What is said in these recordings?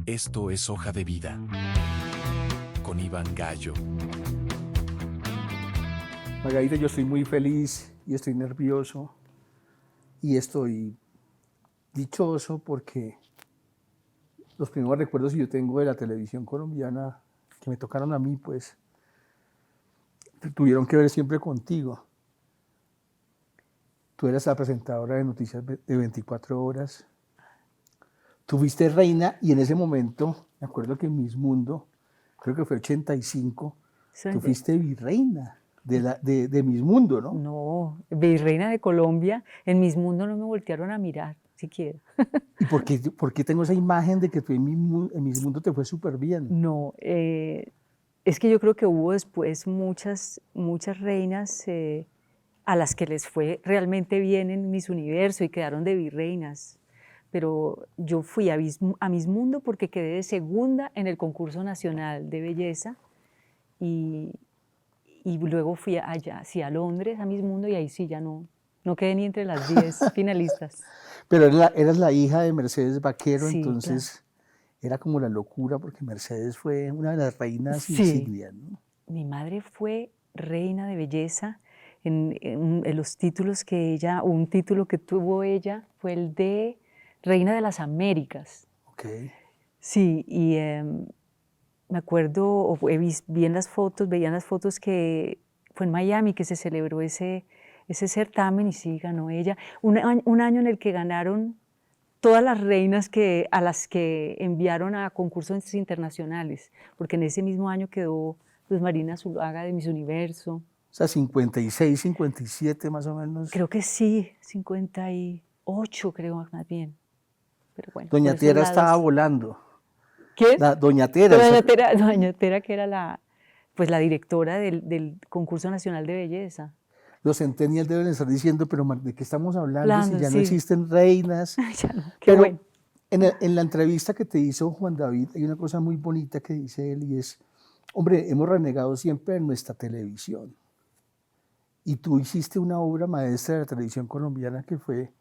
Esto es Hoja de Vida con Iván Gallo. Margarita, yo estoy muy feliz y estoy nervioso y estoy dichoso porque los primeros recuerdos que yo tengo de la televisión colombiana que me tocaron a mí, pues, tuvieron que ver siempre contigo. Tú eras la presentadora de noticias de 24 horas. Tú fuiste reina y en ese momento, me acuerdo que en Miss Mundo, creo que fue 85, tú fuiste virreina de Miss Mundo, ¿no? No, virreina de Colombia. En Miss Mundo no me voltearon a mirar, siquiera. ¿Y por qué tengo esa imagen de que tú en Miss Mundo te fue súper bien? No, es que yo creo que hubo después muchas reinas a las que les fue realmente bien en Miss Universo y quedaron de virreinas. Pero yo fui a Miss Mundo porque quedé de segunda en el concurso nacional de belleza y luego fui allá, sí, a Londres, a Miss Mundo, y ahí sí ya no quedé ni entre las 10 finalistas. Pero eras la hija de Mercedes Vaquero, Sí, entonces claro. era como la locura porque Mercedes fue una de las reinas Sí. insignias, ¿no? Mi madre fue reina de belleza. En los títulos que ella, un título que tuvo ella fue el de Reina de las Américas. Okay. Sí, y me acuerdo, veían las fotos que fue en Miami que se celebró ese certamen y sí, ganó ella. Un año en el que ganaron todas las reinas a las que enviaron a concursos internacionales, porque en ese mismo año quedó Luz Marina Zuluaga de Miss Universo. O sea, 56, 57 más o menos. Creo que sí, 58 creo más bien. Pero bueno, Doña Tera estaba volando. ¿Quién? Doña Tera. Doña Tera, que era la directora del concurso nacional de belleza. Los centennials deben estar diciendo, pero ¿de qué estamos hablando si ya sí. no existen reinas? Ya no, qué pero bueno. en la entrevista que te hizo Juan David hay una cosa muy bonita que dice él y es, hombre, hemos renegado siempre de nuestra televisión. Y tú hiciste una obra maestra de la televisión colombiana que fue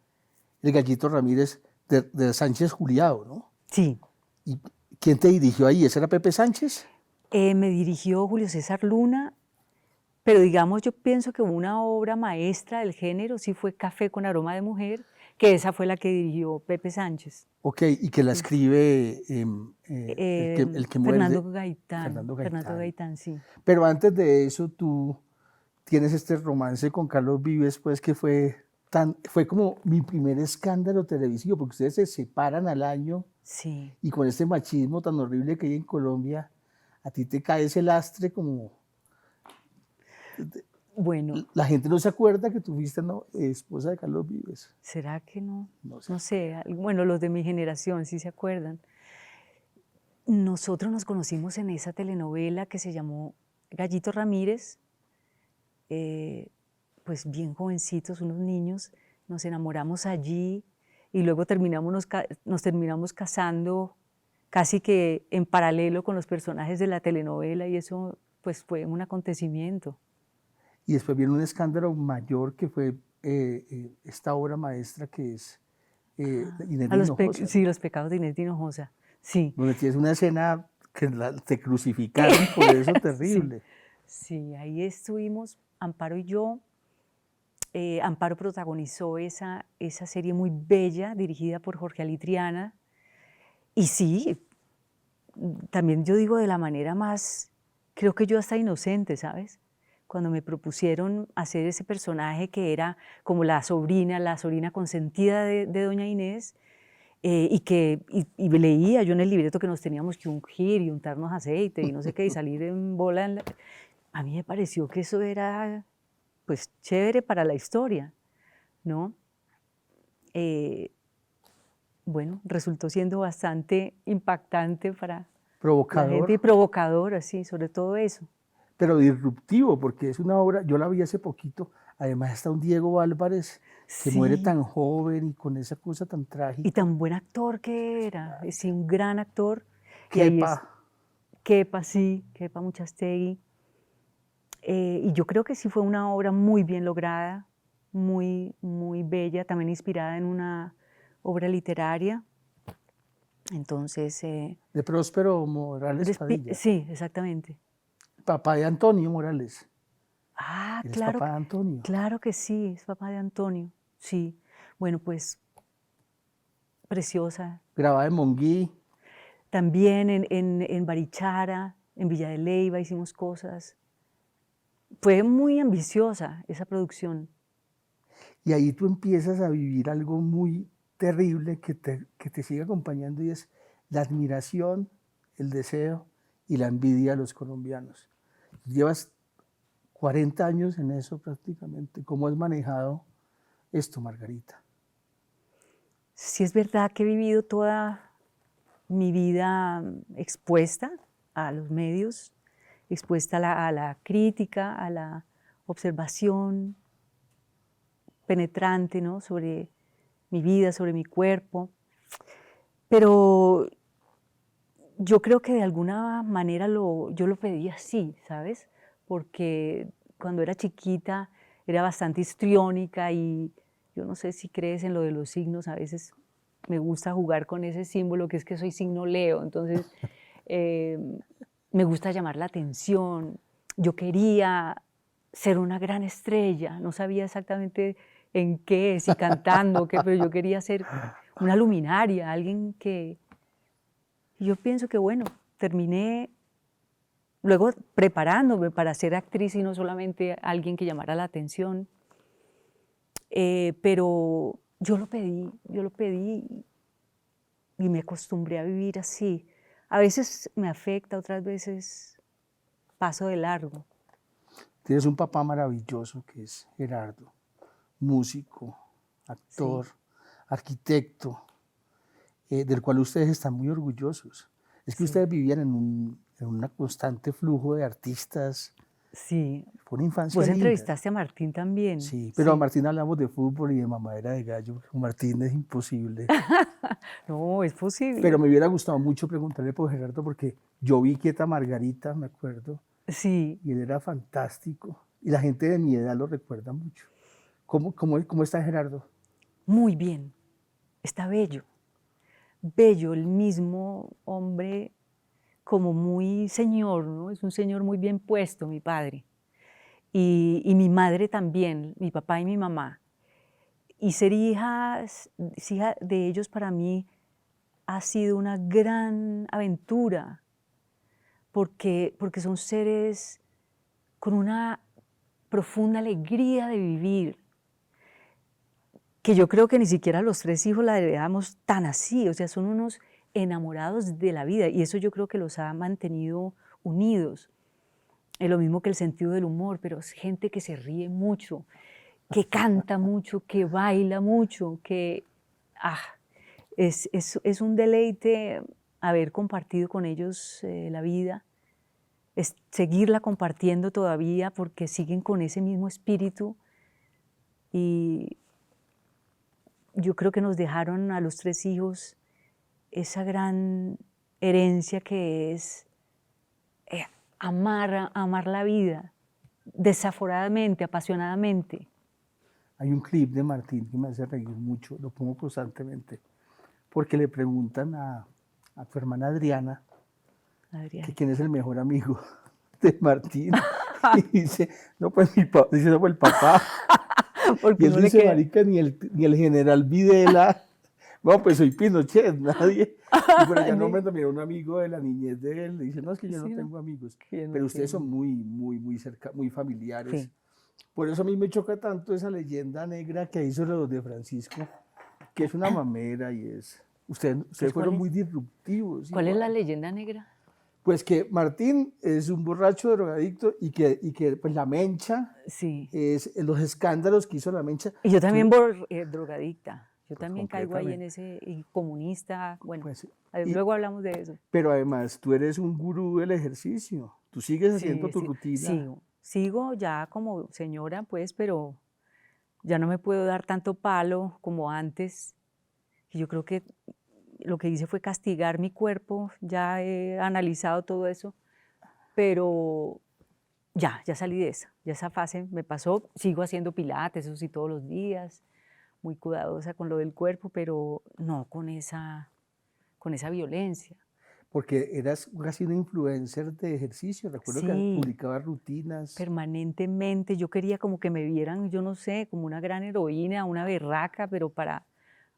El Gallito Ramírez de Sánchez Juliao, ¿no? Sí. ¿Y quién te dirigió ahí? ¿Ese era Pepe Sánchez? Me dirigió Julio César Luna, pero digamos, yo pienso que una obra maestra del género sí fue Café con aroma de mujer, que esa fue la que dirigió Pepe Sánchez. Ok, y que la escribe el que muere. Fernando Gaitán. Fernando Gaitán, sí. Pero antes de eso, tú tienes este romance con Carlos Vives, pues que fue como mi primer escándalo televisivo, porque ustedes se separan al año. Sí. Y con este machismo tan horrible que hay en Colombia, a ti te cae ese lastre como... Bueno. La gente no se acuerda que tú fuiste esposa de Carlos Vives. ¿Será que no? No sé. Bueno, los de mi generación sí se acuerdan. Nosotros nos conocimos en esa telenovela que se llamó Gallito Ramírez, pues bien jovencitos, unos niños, nos enamoramos allí y luego nos terminamos casando casi que en paralelo con los personajes de la telenovela y eso pues fue un acontecimiento. Y después viene un escándalo mayor que fue esta obra maestra que es Inés de Hinojosa. Sí, Los pecados de Inés de Hinojosa, sí. Donde tienes una escena que te crucificaron por eso terrible. Sí, ahí estuvimos, Amparo y yo. Amparo protagonizó esa serie muy bella, dirigida por Jorge Alitriana. Y sí, también yo digo de la manera más, creo que yo hasta inocente, ¿sabes? Cuando me propusieron hacer ese personaje que era como la sobrina consentida de doña Inés, y leía yo en el libreto que nos teníamos que ungir y untarnos aceite y no sé qué, y salir en bola. A mí me pareció que eso era pues chévere para la historia, ¿no? Bueno, resultó siendo bastante impactante para la gente y provocador, sí, sobre todo eso. Pero disruptivo, porque es una obra, yo la vi hace poquito, además está un Diego Álvarez que muere tan joven y con esa cosa tan trágica. Y tan buen actor que era, sí, un gran actor. Kepa. Kepa, sí, Kepa Muchastegui. Y yo creo que sí fue una obra muy bien lograda, muy, muy bella, también inspirada en una obra literaria. Entonces, De Próspero Morales Padilla, sí, exactamente. papá de Antonio Morales. Ah, Eres claro, papá de Antonio. claro que sí, es papá de Antonio, sí. Bueno, pues preciosa. Grababa en Monguí. También en Barichara, en Villa de Leyva hicimos cosas. Fue muy ambiciosa esa producción. Y ahí tú empiezas a vivir algo muy terrible que te sigue acompañando y es la admiración, el deseo y la envidia de los colombianos. Llevas 40 años en eso prácticamente. ¿Cómo has manejado esto, Margarita? Sí es verdad que he vivido toda mi vida expuesta a los medios, expuesta a la crítica, a la observación penetrante, ¿no?, sobre mi vida, sobre mi cuerpo. Pero yo creo que de alguna manera yo lo pedí así, ¿sabes? Porque cuando era chiquita era bastante histriónica y yo no sé si crees en lo de los signos, a veces me gusta jugar con ese símbolo que es que soy signo Leo, entonces eh, me gusta llamar la atención. Yo quería ser una gran estrella, no sabía exactamente en qué, si cantando o qué, pero yo quería ser una luminaria, alguien que... Y yo pienso que, bueno, terminé luego preparándome para ser actriz y no solamente alguien que llamara la atención. Pero yo lo pedí y me acostumbré a vivir así. A veces me afecta, otras veces paso de largo. Tienes un papá maravilloso que es Gerardo, músico, actor, Sí, arquitecto, del cual ustedes están muy orgullosos. Es que sí, ustedes vivían en un constante flujo de artistas. sí. Fue una infancia Vos linda. entrevistaste a Martín también. Sí, pero a Sí. Martín hablamos de fútbol y de mamadera de gallo. Con Martín es imposible. No, es Pero posible. me hubiera gustado mucho preguntarle por Gerardo porque yo vi Quieta Margarita, me acuerdo, Sí, y él era fantástico. Y la gente de mi edad lo recuerda mucho. ¿Cómo está Gerardo? muy bien. Está bello. Bello, el mismo hombre como muy señor, ¿no? Es un señor muy bien puesto, mi padre. Y mi madre también, mi papá y mi mamá. Y ser hija de ellos para mí ha sido una gran aventura, porque son seres con una profunda alegría de vivir, que yo creo que ni siquiera los tres hijos la heredamos tan así, o sea, son unos enamorados de la vida y eso yo creo que los ha mantenido unidos. Es lo mismo que el sentido del humor, pero es gente que se ríe mucho, que canta mucho, que baila mucho, que ah, es un deleite haber compartido con ellos la vida, es seguirla compartiendo todavía porque siguen con ese mismo espíritu y yo creo que nos dejaron a los tres hijos esa gran herencia que es eh, amar la vida desaforadamente, apasionadamente. Hay un clip de Martín que me hace reír mucho, lo pongo constantemente, porque le preguntan a tu hermana Adriana que Adrián. quién es el mejor amigo de Martín. Y dice, no, pues dice, no, pues el papá. Y Porque él no le dice, queda. marica, ni el general Videla. No, pues soy Pinochet, nadie. Y por allá nombran también a un amigo de la niñez de él. Le dice, no, es que yo no Sí, ¿no? tengo amigos. Que no Pero ustedes son tiene. muy, muy, muy cerca, muy familiares. Sí, Por eso a mí me choca tanto esa leyenda negra que hizo los de Francisco, que es una mamera y es... Ustedes ¿Cuál fueron es? muy disruptivos ¿Cuál es la igual. leyenda negra? Pues que Martín es un borracho drogadicto y que pues la Mencha Sí. es los escándalos que hizo la Mencha. Y yo también drogadicta. Yo Pues también caigo ahí en completamente. ese, y comunista. Bueno, Pues, y, luego hablamos de eso. pero además tú eres un gurú del ejercicio. Tú sigues haciendo Sí, tu sí, rutina. sigo ya como señora, pues, pero ya no me puedo dar tanto palo como antes. Y yo creo que lo que hice fue castigar mi cuerpo, ya he analizado todo eso, pero ya salí de esa fase me pasó, sigo haciendo pilates, eso sí, todos los días, muy cuidadosa con lo del cuerpo, pero no con esa con esa violencia. Porque eras casi una influencer de ejercicio, recuerdo que Sí. publicabas rutinas. Permanentemente, yo quería como que me vieran, yo no sé, como una gran heroína, una berraca, pero para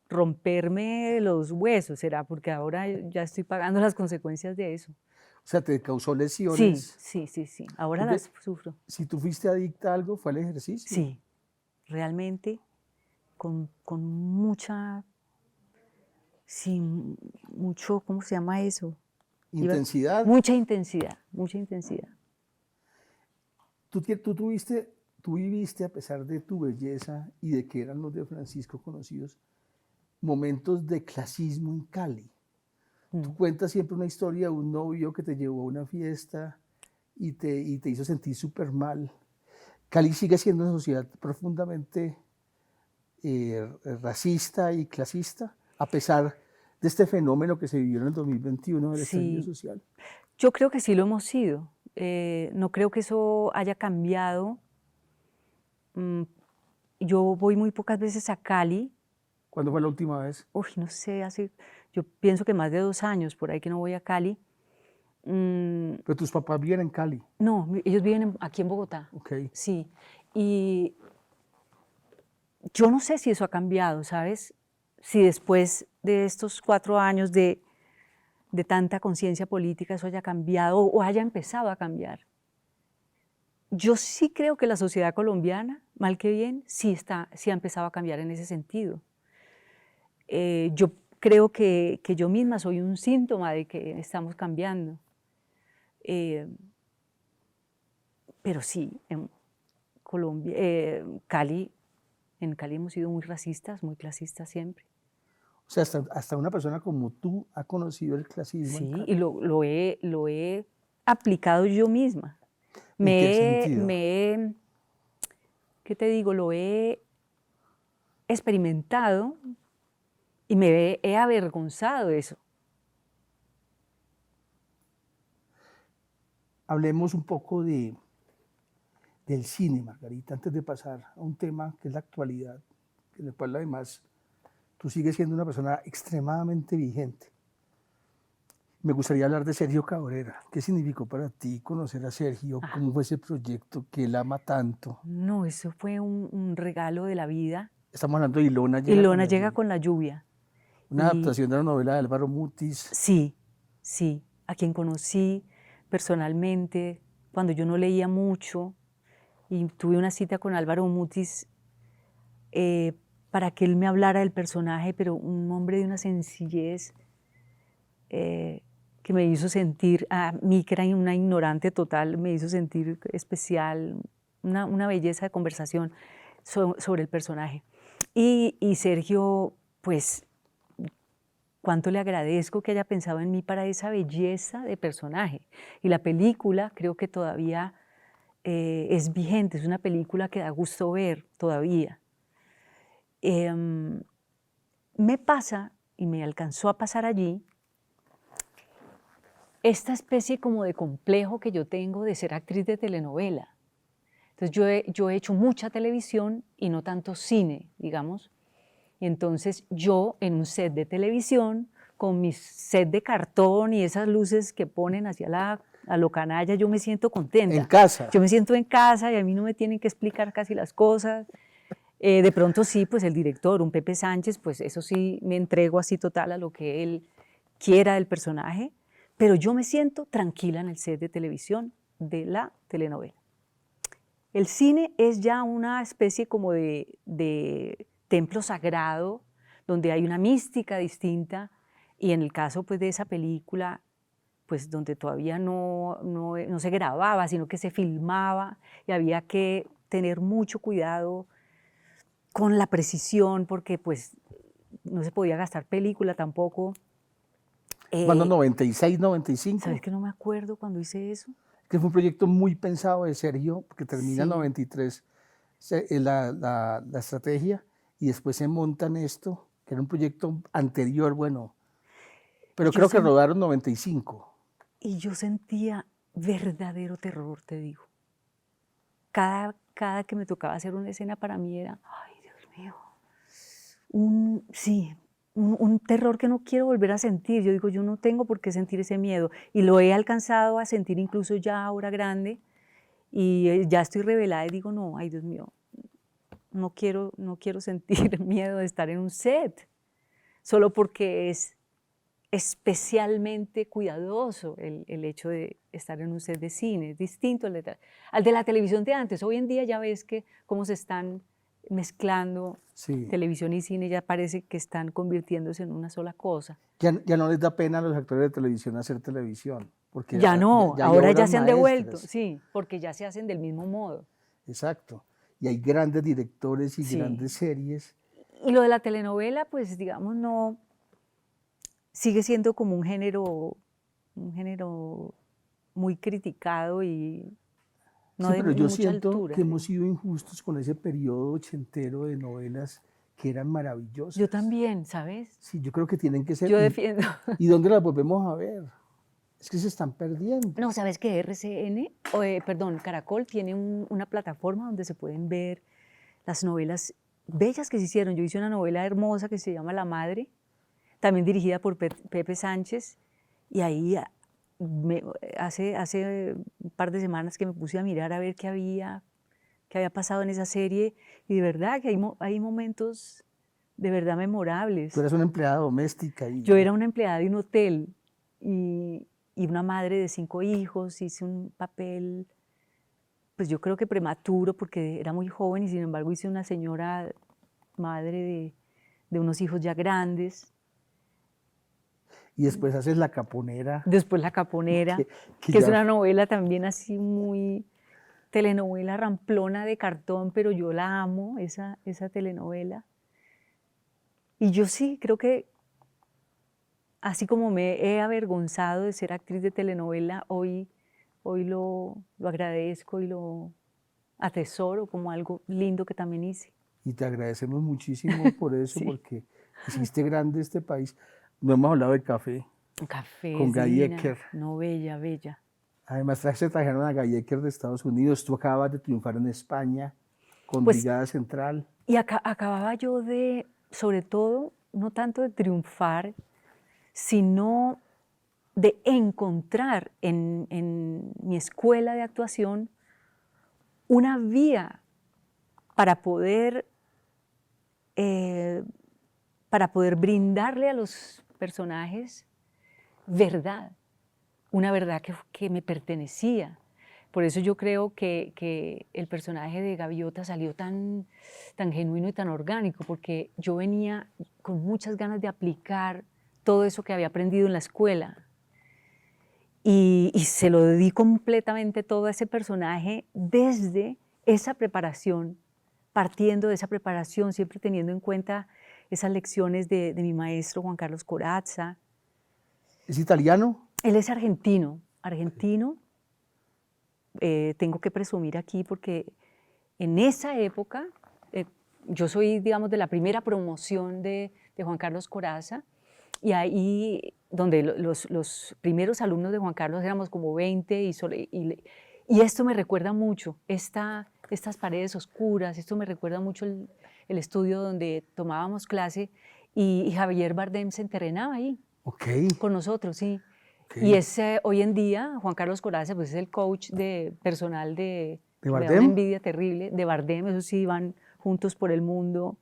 romperme los huesos, será, porque ahora ya estoy pagando las consecuencias de eso. O sea, te causó Sí, lesiones. sí, sí, sí, ahora Porque las sufro. si tú fuiste adicta a algo, fue al ejercicio. Sí, realmente con mucha, sí, mucho, ¿cómo se llama eso? Intensidad. Mucha intensidad, mucha intensidad. Tú viviste, a pesar de tu belleza y de que eran los de Francisco conocidos, momentos de clasismo en Cali. Tú Mm. cuentas siempre una historia de un novio que te llevó a una fiesta y te hizo sentir súper mal. Cali sigue siendo una sociedad profundamente racista y clasista, a pesar de este fenómeno que se vivió en el 2021 del estallido Sí, social. yo creo que sí lo hemos sido. No creo que eso haya cambiado. Mm, Yo voy muy pocas veces a Cali. ¿Cuándo fue la última vez? Uy, no sé, yo pienso que más de 2 años por ahí que no voy a Cali. Pero tus papás viven en Cali. No, ellos viven aquí en Bogotá. Ok. Sí, y yo no sé si eso ha cambiado, ¿sabes? Si después de estos 4 años de tanta conciencia política eso haya cambiado o haya empezado a cambiar. Yo sí creo que la sociedad colombiana, mal que bien, sí ha empezado a cambiar en ese sentido. Yo creo que yo misma soy un síntoma de que estamos cambiando. Pero sí, en Colombia, en Cali hemos sido muy racistas, muy clasistas siempre. O sea, hasta una persona como tú ha conocido el clasismo en Sí, Cali. y lo he aplicado yo misma. ¿En qué sentido? ¿Qué te digo? Lo he experimentado y me he avergonzado de eso. Hablemos un poco del cine, Margarita, antes de pasar a un tema que es la actualidad, en el cual además tú sigues siendo una persona extremadamente vigente. Me gustaría hablar de Sergio Cabrera. ¿Qué significó para ti conocer a Sergio? ¿Cómo fue ese proyecto que él ama tanto? No, eso fue un regalo de la vida. Estamos hablando de Ilona llega con Ilona la llega lluvia. con la lluvia. Una Y adaptación de la novela de Álvaro Mutis. sí, sí, a quien conocí personalmente cuando yo no leía mucho y tuve una cita con Álvaro Mutis para que él me hablara del personaje, pero un hombre de una sencillez que me hizo sentir, a mí que era una ignorante total, me hizo sentir especial, una belleza de conversación sobre el personaje. Y Sergio, pues, cuánto le agradezco que haya pensado en mí para esa belleza de personaje. Y la película creo que todavía es vigente, es una película que da gusto ver todavía. Me pasa, y me alcanzó a pasar allí, esta especie como de complejo que yo tengo de ser actriz de telenovela. Entonces yo he hecho mucha televisión y no tanto cine, digamos. Y entonces yo en un set de televisión, con mi set de cartón y esas luces que ponen hacia a lo canalla, yo me siento contenta. En casa. Yo me siento en casa y a mí no me tienen que explicar casi las cosas. De pronto sí, pues el director, un Pepe Sánchez, pues eso sí me entrego así total a lo que él quiera del personaje, pero yo me siento tranquila en el set de televisión de la telenovela. El cine es ya una especie como de templo sagrado, donde hay una mística distinta, y en el caso pues, de esa película, pues donde todavía no se grababa, sino que se filmaba, y había que tener mucho cuidado con la precisión, porque pues no se podía gastar película tampoco. ¿Cuándo? ¿96, 95? ¿Sabes que no me acuerdo cuando hice eso? Que fue un proyecto muy pensado de Sergio, que termina en Sí. 93 la estrategia, y después se montan esto, que era un proyecto anterior, bueno, pero creo que rodaron 95. Y yo sentía verdadero terror, te digo. Cada que me tocaba hacer una escena para mí era, ay, Dios mío. Sí, un terror que no quiero volver a sentir. Yo digo, yo no tengo por qué sentir ese miedo. Y lo he alcanzado a sentir incluso ya ahora grande. Y ya estoy revelada y digo, no, ay Dios mío, no quiero sentir miedo de estar en un set, solo porque es especialmente cuidadoso el hecho de estar en un set de cine, es distinto al de la televisión de antes. Hoy en día ya ves que cómo se están mezclando Sí. televisión y cine, ya parece que están convirtiéndose en una sola cosa. Ya no les da pena a los actores de televisión hacer televisión, porque Ya no, ya hay ahora ya obras se han devuelto, maestras. sí, porque ya se hacen del mismo modo. Exacto. Y hay grandes directores y Sí. grandes series. Y lo de la telenovela, pues digamos, no, sigue siendo como un género muy criticado y no Sí, de pero yo mucha siento altura. que hemos sido injustos con ese periodo ochentero de novelas que eran maravillosas. Yo también, ¿sabes? Sí, yo creo que tienen que ser. Yo defiendo. ¿Y dónde las volvemos a ver? Es que se están perdiendo. No, ¿sabes que Caracol tiene una plataforma donde se pueden ver las novelas bellas que se hicieron? Yo hice una novela hermosa que se llama La Madre, también dirigida por Pepe Sánchez, y ahí hace un par de semanas que me puse a mirar a ver qué había pasado en esa serie, y de verdad que hay momentos de verdad memorables. Tú eras una empleada doméstica. Yo era una empleada de un hotel y una madre de 5 hijos, hice un papel, pues yo creo que prematuro porque era muy joven y sin embargo hice una señora madre de unos hijos ya grandes. Y después haces La Caponera. Después La Caponera, que es una novela también así muy telenovela ramplona de cartón, pero yo la amo, esa telenovela. Y yo sí, creo que así como me he avergonzado de ser actriz de telenovela, hoy lo agradezco y lo atesoro como algo lindo que también hice. Y te agradecemos muchísimo por eso, Sí. Porque hiciste grande este país. No hemos hablado de café. Café Con es Guy divina. Ecker. No, bella, bella. Además, se trajeron a Guy Ecker de Estados Unidos. Tú acabas de triunfar en España con Pues, Brigada Central. Y acababa yo de, sobre todo, no tanto de triunfar, sino de encontrar en mi escuela de actuación una vía para poder brindarle a los personajes verdad, una verdad que me pertenecía. Por eso yo creo que el personaje de Gaviota salió tan genuino y tan orgánico, porque yo venía con muchas ganas de aplicar todo eso que había aprendido en la escuela. Y se lo di completamente todo a ese personaje desde esa preparación, partiendo de esa preparación, siempre teniendo en cuenta esas lecciones de mi maestro Juan Carlos Corazza. ¿Es italiano? Él es argentino. Tengo que presumir aquí porque en esa época, yo soy, digamos, de la primera promoción de Juan Carlos Corazza, y ahí donde los primeros alumnos de Juan Carlos éramos como 20 y esto me recuerda mucho, estas paredes oscuras, esto me recuerda mucho el estudio donde tomábamos clase y Javier Bardem se entrenaba ahí con nosotros, sí. Y hoy en día Juan Carlos Corazza pues es el coach personal de ¿De me da Bardem? una envidia terrible, de Bardem, eso sí, van juntos por el mundo.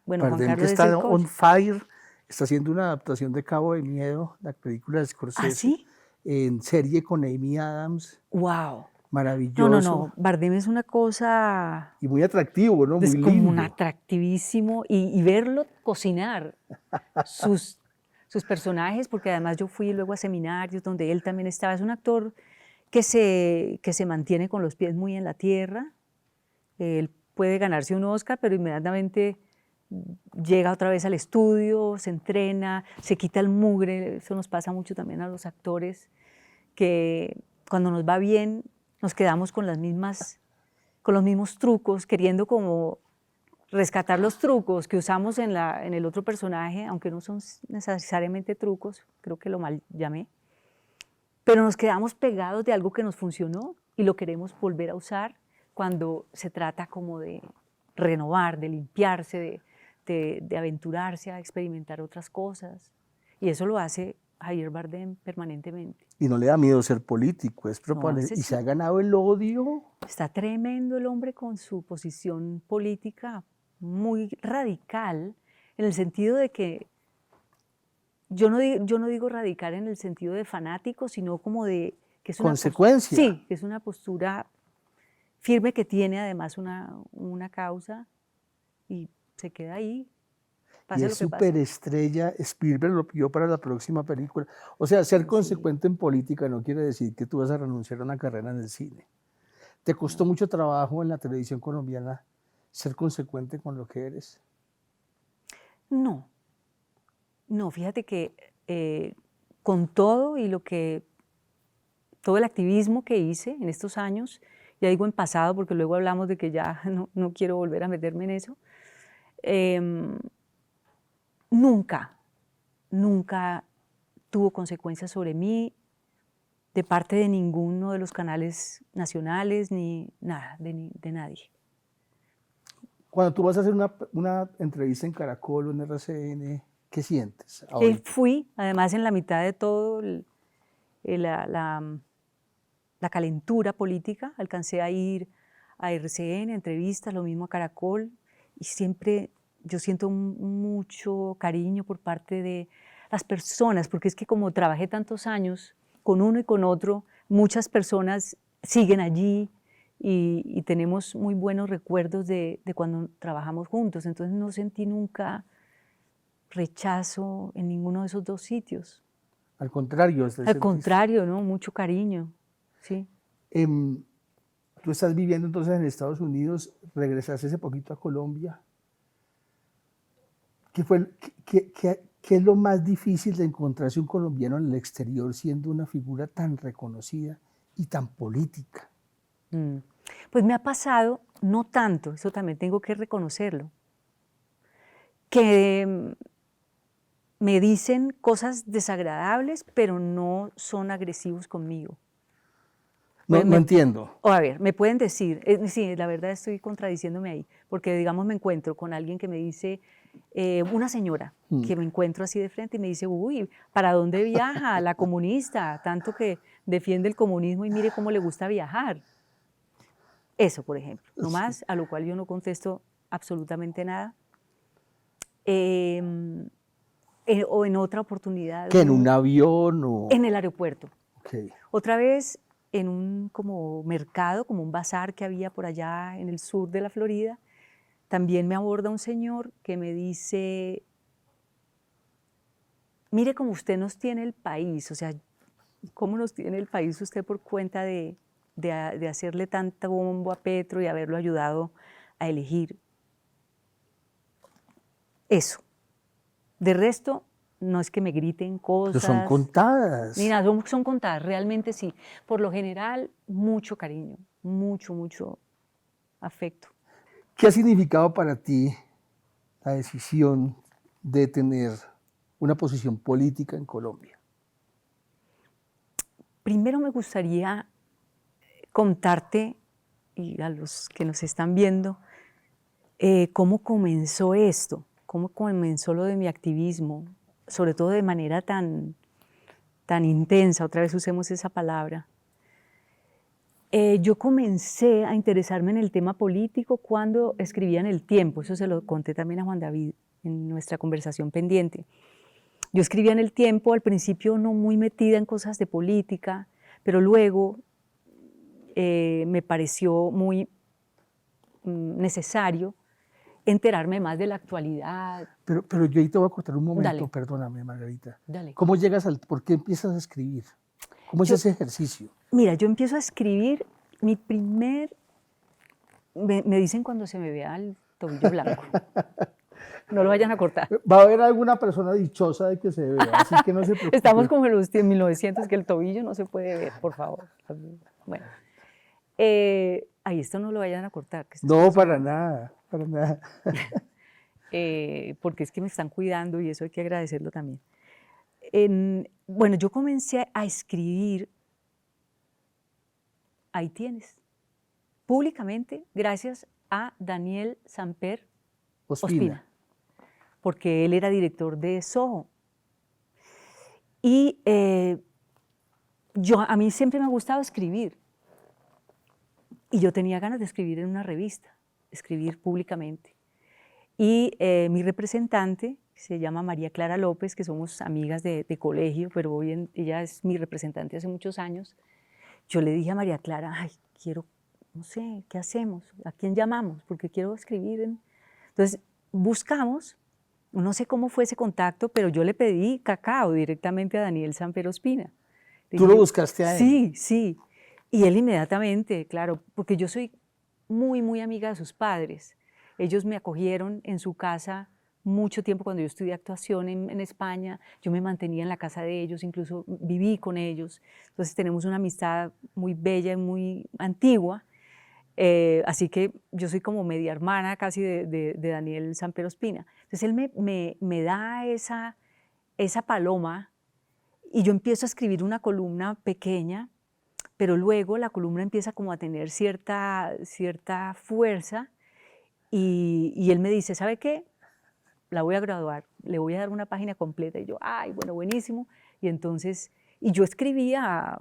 Bueno, Bardem, Juan Carlos que es el está coach. on fire, está haciendo una adaptación de Cabo de Miedo, la película de Scorsese, ¿Ah, sí? en serie con Amy Adams. ¡Wow! Maravilloso. No, Bardem es una cosa, Y muy atractivo, ¿no? Muy es como un lindo. atractivísimo, y verlo cocinar sus personajes, porque además yo fui luego a seminarios donde él también estaba, es un actor que se mantiene con los pies muy en la tierra. Él puede ganarse un Oscar, pero inmediatamente llega otra vez al estudio, se entrena, se quita el mugre. Eso nos pasa mucho también a los actores, que cuando nos va bien nos quedamos con los mismos trucos, queriendo como rescatar los trucos que usamos en el otro personaje, aunque no son necesariamente trucos, creo que lo mal llamé, pero nos quedamos pegados de algo que nos funcionó y lo queremos volver a usar cuando se trata como de renovar, de limpiarse, de aventurarse a experimentar otras cosas. Y eso lo hace Javier Bardem permanentemente. Y no le da miedo ser político, es probable. ese Y sí. se ha ganado el odio. Está tremendo el hombre con su posición política muy radical, en el sentido de que yo no digo radical en el sentido de fanático, sino como de que es una Consecuencia. sí, que es una postura firme, que tiene además una causa y se queda ahí. Y Pase es lo que pase. superestrella. Spielberg lo pidió para la próxima película. O sea, ser Sí. consecuente en política no quiere decir que tú vas a renunciar a una carrera en el cine. ¿Te costó mucho trabajo en la televisión colombiana ser consecuente con lo que eres? No, no, fíjate que con todo y todo el activismo que hice en estos años, ya digo en pasado porque luego hablamos de que ya no quiero volver a meterme en eso, nunca tuvo consecuencias sobre mí de parte de ninguno de los canales nacionales, ni nada, de nadie. Cuando tú vas a hacer una entrevista en Caracol o en RCN, ¿qué sientes ahorita? Fui, además, en la mitad de todo la calentura política, alcancé a ir a RCN, a entrevistas, lo mismo a Caracol, y siempre yo siento mucho cariño por parte de las personas, porque es que como trabajé tantos años con uno y con otro, muchas personas siguen allí y tenemos muy buenos recuerdos de cuando trabajamos juntos, entonces no sentí nunca rechazo en ninguno de esos dos sitios. Al contrario, Al contrario, ¿no? Mucho cariño, sí. Tú estás viviendo entonces en Estados Unidos, regresaste hace poquito a Colombia. ¿Qué es lo más difícil de encontrarse un colombiano en el exterior siendo una figura tan reconocida y tan política? Pues me ha pasado, no tanto, eso también tengo que reconocerlo, que me dicen cosas desagradables, pero no son agresivos conmigo. No entiendo. O a ver, me pueden decir, sí, la verdad estoy contradiciéndome ahí, porque digamos me encuentro con alguien que me dice, una señora que me encuentro así de frente y me dice, uy, ¿para dónde viaja la comunista? Tanto que defiende el comunismo y mire cómo le gusta viajar. Eso, por ejemplo, no más, a lo cual yo no contesto absolutamente nada. O en otra oportunidad. ¿Que en un avión o...? En el aeropuerto. Okay. Otra vez en un como mercado, como un bazar que había por allá en el sur de la Florida, también me aborda un señor que me dice, mire cómo usted nos tiene el país, o sea, cómo nos tiene el país usted por cuenta de hacerle tanta bombo a Petro y haberlo ayudado a elegir. Eso. De resto, no es que me griten cosas. Pero son contadas. Mira, son contadas, realmente sí. Por lo general, mucho cariño, mucho afecto. ¿Qué ha significado para ti la decisión de tener una posición política en Colombia? Primero me gustaría contarte, y a los que nos están viendo, cómo comenzó esto, cómo comenzó lo de mi activismo, sobre todo de manera tan intensa, otra vez usemos esa palabra. Yo comencé a interesarme en el tema político cuando escribía en El Tiempo, eso se lo conté también a Juan David en nuestra conversación pendiente. Yo escribía en El Tiempo, al principio no muy metida en cosas de política, pero luego me pareció muy necesario enterarme más de la actualidad. Pero yo ahí te voy a cortar un momento, Dale. Perdóname, Margarita. Dale. ¿Cómo llegas por qué empiezas a escribir? ¿Cómo es ese ejercicio? Mira, yo empiezo a escribir mi primer... Me dicen cuando se me vea el tobillo blanco. No lo vayan a cortar. Va a haber alguna persona dichosa de que se vea, así que no se preocupe. Estamos como en los 1900, que el tobillo no se puede ver, por favor. Bueno. Ay, esto no lo vayan a cortar. Que no, para nada, para nada. Porque es que me están cuidando y eso hay que agradecerlo también. Bueno, yo comencé a escribir, ahí tienes, públicamente, gracias a Daniel Samper Ospina. porque él era director de Soho. Y a mí siempre me ha gustado escribir. Y yo tenía ganas de escribir en una revista, escribir públicamente. Y mi representante se llama María Clara López, que somos amigas de colegio, pero ella es mi representante hace muchos años. Yo le dije a María Clara, ay, quiero, no sé, ¿qué hacemos? ¿A quién llamamos? Porque quiero escribir. Entonces buscamos, no sé cómo fue ese contacto, pero yo le pedí cacao directamente a Daniel Samper Ospina. ¿Tú lo buscaste a él? Sí, sí. Y él inmediatamente, claro, porque yo soy muy, muy amiga de sus padres. Ellos me acogieron en su casa mucho tiempo cuando yo estudié actuación en España. Yo me mantenía en la casa de ellos, incluso viví con ellos. Entonces tenemos una amistad muy bella y muy antigua. Así que yo soy como media hermana casi de Daniel Samper Ospina. Entonces él me da esa paloma y yo empiezo a escribir una columna pequeña, pero luego la columna empieza como a tener cierta fuerza y él me dice, ¿sabe qué? La voy a graduar, le voy a dar una página completa. Y yo, ay, bueno, buenísimo. Y entonces, yo escribía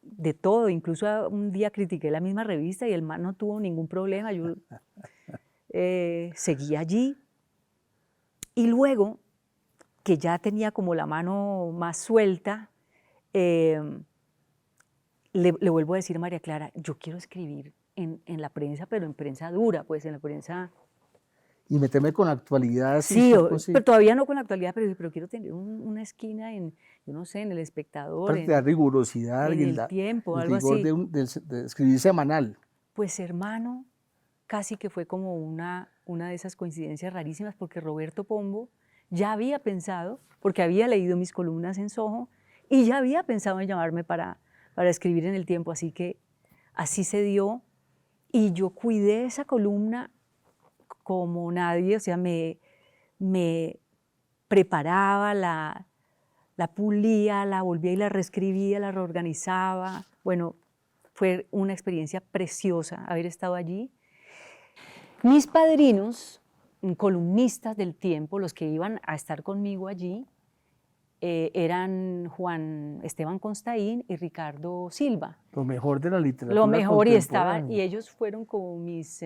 de todo, incluso un día critiqué la misma revista y el man no tuvo ningún problema, yo seguí allí. Y luego, que ya tenía como la mano más suelta, le vuelvo a decir a María Clara, yo quiero escribir en la prensa, pero en prensa dura, pues en la prensa... Y meterme con actualidad. Sí, pero todavía no con la actualidad, pero quiero tener una esquina en, yo no sé, en El Espectador, Para tener rigurosidad en y El Tiempo, el algo rigor así. de escribir semanal. Pues hermano, casi que fue como una de esas coincidencias rarísimas, porque Roberto Pombo ya había pensado, porque había leído mis columnas en Soho, y ya había pensado en llamarme para escribir en El Tiempo, así que así se dio, y yo cuidé esa columna como nadie, o sea, me preparaba, la pulía, la volvía y la reescribía, la reorganizaba. Bueno, fue una experiencia preciosa haber estado allí. Mis padrinos, columnistas del Tiempo, los que iban a estar conmigo allí, eran Juan Esteban Constaín y Ricardo Silva. Lo mejor de la literatura Lo mejor, contemporánea. y ellos fueron como mis,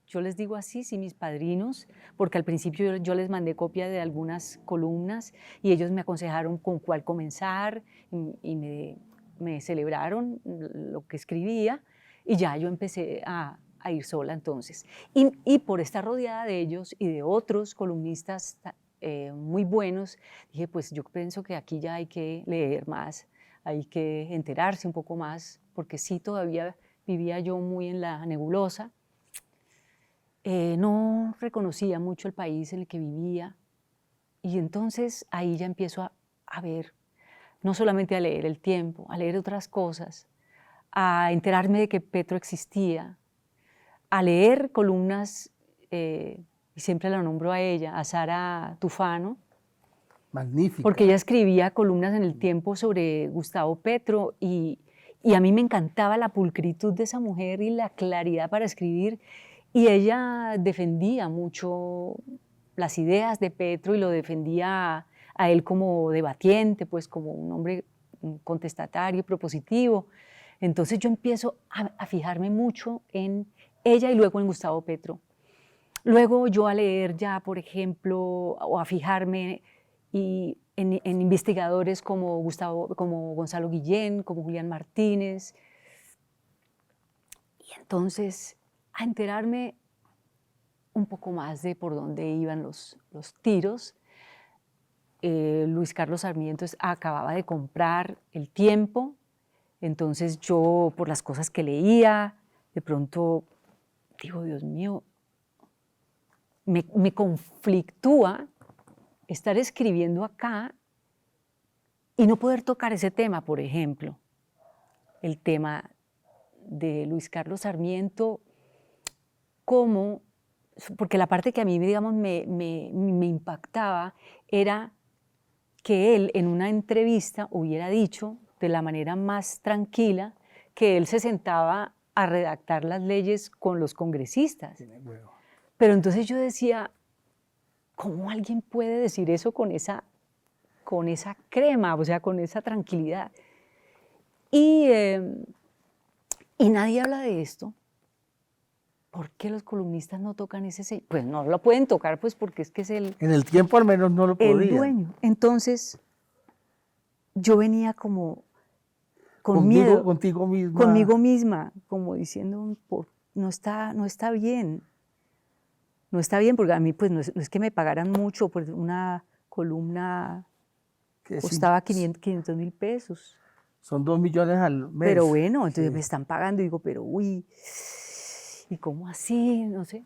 yo les digo así, sí, mis padrinos, porque al principio yo les mandé copia de algunas columnas y ellos me aconsejaron con cuál comenzar y me celebraron lo que escribía y ya yo empecé a ir sola entonces. Y por estar rodeada de ellos y de otros columnistas muy buenos, dije, pues yo pienso que aquí ya hay que leer más, hay que enterarse un poco más, porque sí, todavía vivía yo muy en la nebulosa. No reconocía mucho el país en el que vivía y entonces ahí ya empiezo a ver, no solamente a leer El Tiempo, a leer otras cosas, a enterarme de que Petro existía, a leer columnas, y siempre la nombro a ella, a Sara Tufano, Magnífica. porque ella escribía columnas en El Tiempo sobre Gustavo Petro y a mí me encantaba la pulcritud de esa mujer y la claridad para escribir. Y ella defendía mucho las ideas de Petro y lo defendía a él como debatiente, pues como un hombre contestatario, propositivo. Entonces yo empiezo a fijarme mucho en ella y luego en Gustavo Petro. Luego yo a leer ya, por ejemplo, o a fijarme en investigadores como Gonzalo Guillén, como Julián Martínez. Y entonces a enterarme un poco más de por dónde iban los tiros. Luis Carlos Sarmiento acababa de comprar El Tiempo, entonces yo por las cosas que leía, de pronto digo, Dios mío, me conflictúa estar escribiendo acá y no poder tocar ese tema, por ejemplo, el tema de Luis Carlos Sarmiento, porque la parte que a mí, digamos, me impactaba era que él en una entrevista hubiera dicho de la manera más tranquila que él se sentaba a redactar las leyes con los congresistas. Pero entonces yo decía, ¿cómo alguien puede decir eso con esa crema, o sea, con esa tranquilidad? Y nadie habla de esto. ¿Por qué los columnistas no tocan ese sello? Pues no lo pueden tocar, pues porque es que es En el tiempo al menos no lo el podían. dueño. Entonces, yo venía como con miedo, Contigo misma. conmigo misma, como diciendo, no está bien. No está bien, porque a mí pues no es que me pagaran mucho, pues una columna Que sí, costaba 500.000 pesos. son 2 millones al mes. Pero bueno, entonces Sí. me están pagando y digo, pero uy, ¿y cómo así? No sé.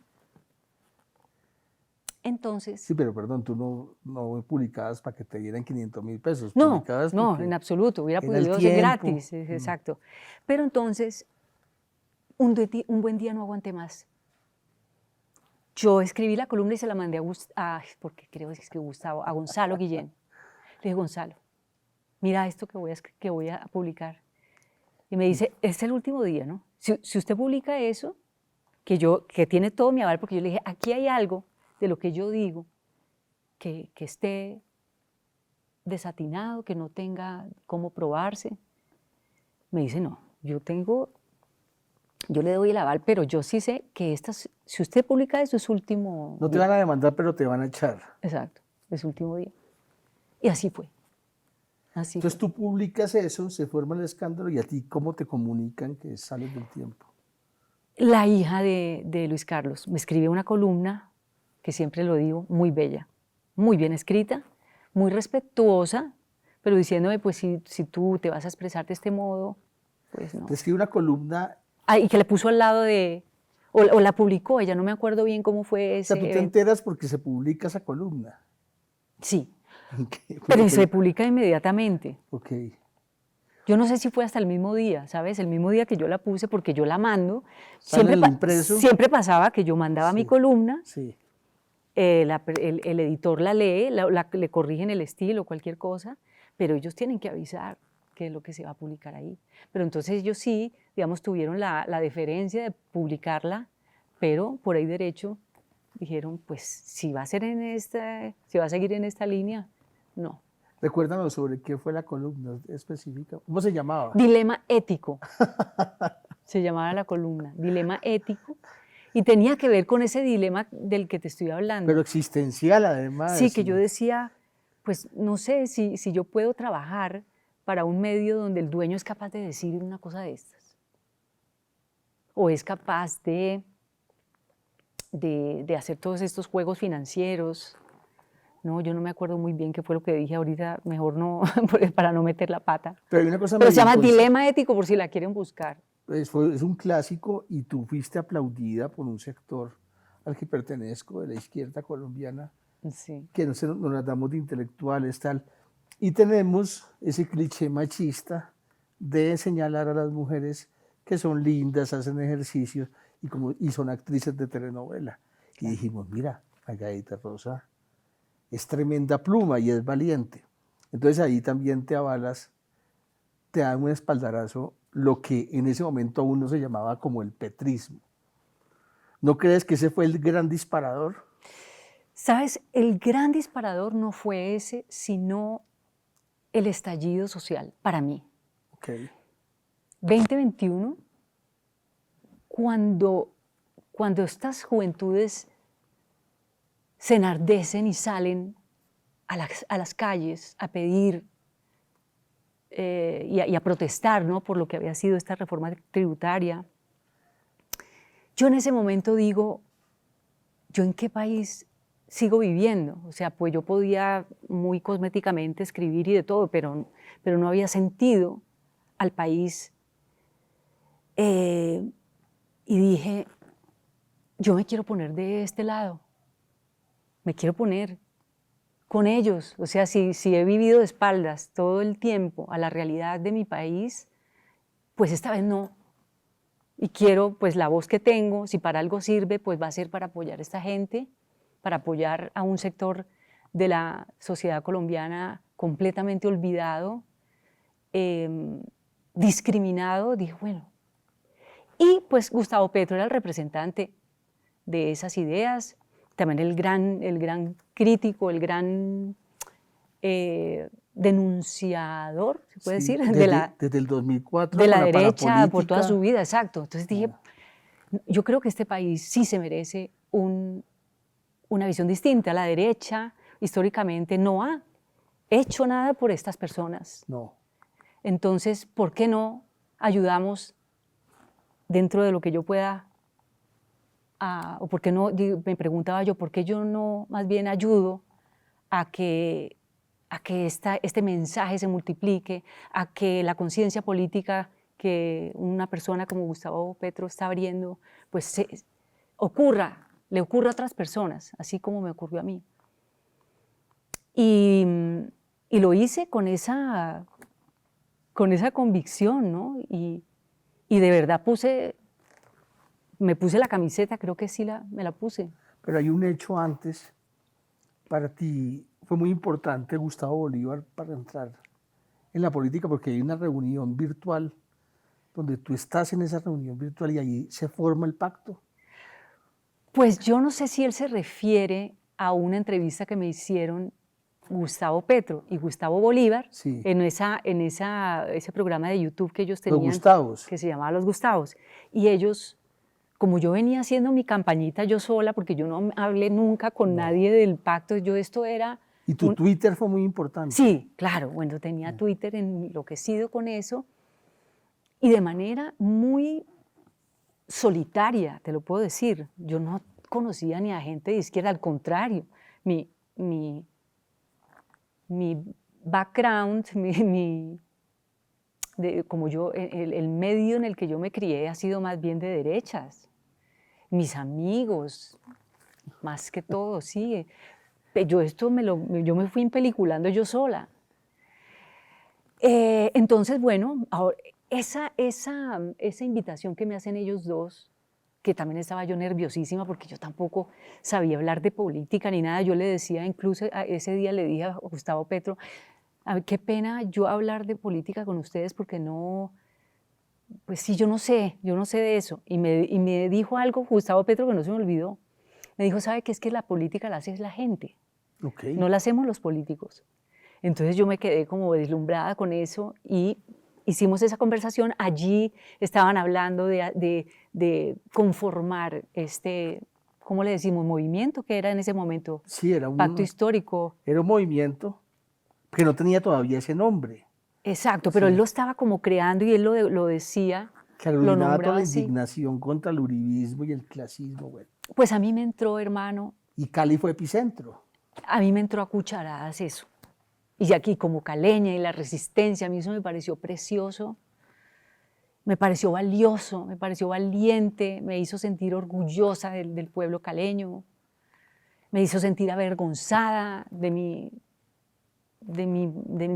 Entonces, Sí, pero perdón, tú no publicabas para que te dieran 500.000 pesos. no, Publicabas no, porque en absoluto, hubiera era el podido ser tiempo. gratis, exacto. Pero entonces, un buen día no aguanté más. Yo escribí la columna y se la mandé porque creo que es Gustavo, a Gonzalo Guillén. Le dije, Gonzalo, mira esto que voy a publicar. Y me dice, es el último día, ¿no? Si usted publica eso, que tiene todo mi aval, porque yo le dije, aquí hay algo de lo que yo digo que esté desatinado, que no tenga cómo probarse. Me dice, no, yo le doy el aval, pero yo sí sé que si usted publica eso es último No te día. van a demandar, pero te van a echar. Exacto, es último día. Y así fue. Entonces tú publicas eso, se forma el escándalo y a ti, ¿cómo te comunican que sales del tiempo? La hija de Luis Carlos me escribió una columna, que siempre lo digo, muy bella, muy bien escrita, muy respetuosa, pero diciéndome, pues si tú te vas a expresar de este modo, pues no. Te escribe una columna. Y que le puso al lado o la publicó, ella no me acuerdo bien cómo fue O sea, ese tú te evento. enteras porque se publica esa columna. Sí, Okay, pero se publica inmediatamente. Ok. Yo no sé si fue hasta el mismo día, ¿sabes? El mismo día que yo la puse, porque yo la mando. Sale el impreso. Siempre pasaba que yo mandaba mi columna, Sí. el editor la lee, le corrigen el estilo, cualquier cosa, pero ellos tienen que avisar qué es lo que se va a publicar ahí. Pero entonces ellos sí, digamos, tuvieron la deferencia de publicarla, pero por ahí derecho dijeron, pues si va a seguir en esta línea, no. Recuérdanos sobre qué fue la columna específica. ¿Cómo se llamaba? Dilema ético. Se llamaba la columna, Dilema ético. Y tenía que ver con ese dilema del que te estoy hablando. Pero existencial, además. Sí, que yo decía, pues no sé si yo puedo trabajar para un medio donde el dueño es capaz de decir una cosa de estas. O es capaz de hacer todos estos juegos financieros. No, yo no me acuerdo muy bien qué fue lo que dije ahorita, mejor no, para no meter la pata. Pero hay una cosa Pero se llama Dilema ético por si la quieren buscar. Es un clásico y tú fuiste aplaudida por un sector al que pertenezco de la izquierda colombiana, Sí. que nos las damos de intelectuales, tal. Y tenemos ese cliché machista de señalar a las mujeres que son lindas, hacen ejercicio y son actrices de telenovela. Claro. Y dijimos, mira, Margarita Rosa es tremenda pluma y es valiente. Entonces ahí también te avalas, te dan un espaldarazo, lo que en ese momento aún no se llamaba como el petrismo. ¿No crees que ese fue el gran disparador? ¿Sabes? El gran disparador no fue ese, sino el estallido social, para mí. Okay. 2021, cuando estas juventudes se enardecen y salen a las calles a pedir y a protestar, ¿no?, por lo que había sido esta reforma tributaria, yo en ese momento digo, ¿yo en qué país sigo viviendo? O sea, pues yo podía muy cosméticamente escribir y de todo, pero no había sentido al país. Y dije, yo me quiero poner de este lado, me quiero poner con ellos. O sea, si he vivido de espaldas todo el tiempo a la realidad de mi país, pues esta vez no. Y quiero, pues la voz que tengo, si para algo sirve, pues va a ser para apoyar a esta gente, para apoyar a un sector de la sociedad colombiana completamente olvidado, discriminado. Dije, bueno. Y pues Gustavo Petro era el representante de esas ideas. también el gran crítico, el gran denunciador, se puede Sí, decir, desde el 2004 de la con derecha por toda parapolítica. su vida, exacto. Entonces dije, yo creo que este país sí se merece una visión distinta. La derecha históricamente no ha hecho nada por estas personas. No. Entonces, ¿por qué no ayudamos dentro de lo que yo pueda? O por qué no, me preguntaba yo, ¿por qué yo no más bien ayudo a que este mensaje se multiplique, a que la conciencia política que una persona como Gustavo Petro está abriendo, pues le ocurra a otras personas, así como me ocurrió a mí? Y lo hice con esa convicción, ¿no? Y de verdad me puse la camiseta, creo que sí me la puse. Pero hay un hecho antes, para ti fue muy importante Gustavo Bolívar para entrar en la política, porque hay una reunión virtual donde tú estás en esa reunión virtual y allí se forma el pacto. Pues yo no sé si él se refiere a una entrevista que me hicieron Gustavo Petro y Gustavo Bolívar Sí. en ese programa de YouTube que ellos tenían, Los Gustavos. que se llamaba Los Gustavos. Y ellos, como yo venía haciendo mi campañita yo sola, porque yo no hablé nunca con nadie del pacto, esto era... Y tu Twitter fue muy importante. Sí, claro, bueno, tenía Twitter enloquecido con eso, y de manera muy solitaria, te lo puedo decir. Yo no conocía ni a gente de izquierda, al contrario, mi background, como yo, el medio en el que yo me crié ha sido más bien de derechas. Mis amigos, más que todo, sí. Yo me fui impeliculando yo sola. Entonces, bueno, ahora, esa invitación que me hacen ellos dos, que también estaba yo nerviosísima porque yo tampoco sabía hablar de política ni nada. Yo le decía, incluso ese día le dije a Gustavo Petro, qué pena yo hablar de política con ustedes porque no, pues sí, yo no sé de eso. Y me dijo algo Gustavo Petro que no se me olvidó. Me dijo, ¿sabe qué? Es que la política la hace la gente, no la hacemos los políticos. Entonces yo me quedé como deslumbrada con eso y hicimos esa conversación. Allí estaban hablando de conformar ¿cómo le decimos? Movimiento, que era en ese momento. Sí, era Pacto histórico. Era un movimiento que no tenía todavía ese nombre. Exacto, pero él lo estaba como creando y él lo decía, Que lo aglutinaba toda nombraba la así. indignación contra el uribismo y el clasismo. Bueno. Pues a mí me entró, hermano, Y Cali fue epicentro. a mí me entró a cucharadas eso. Y aquí como caleña y la resistencia, a mí eso me pareció precioso, me pareció valioso, me pareció valiente, me hizo sentir orgullosa del pueblo caleño, me hizo sentir avergonzada de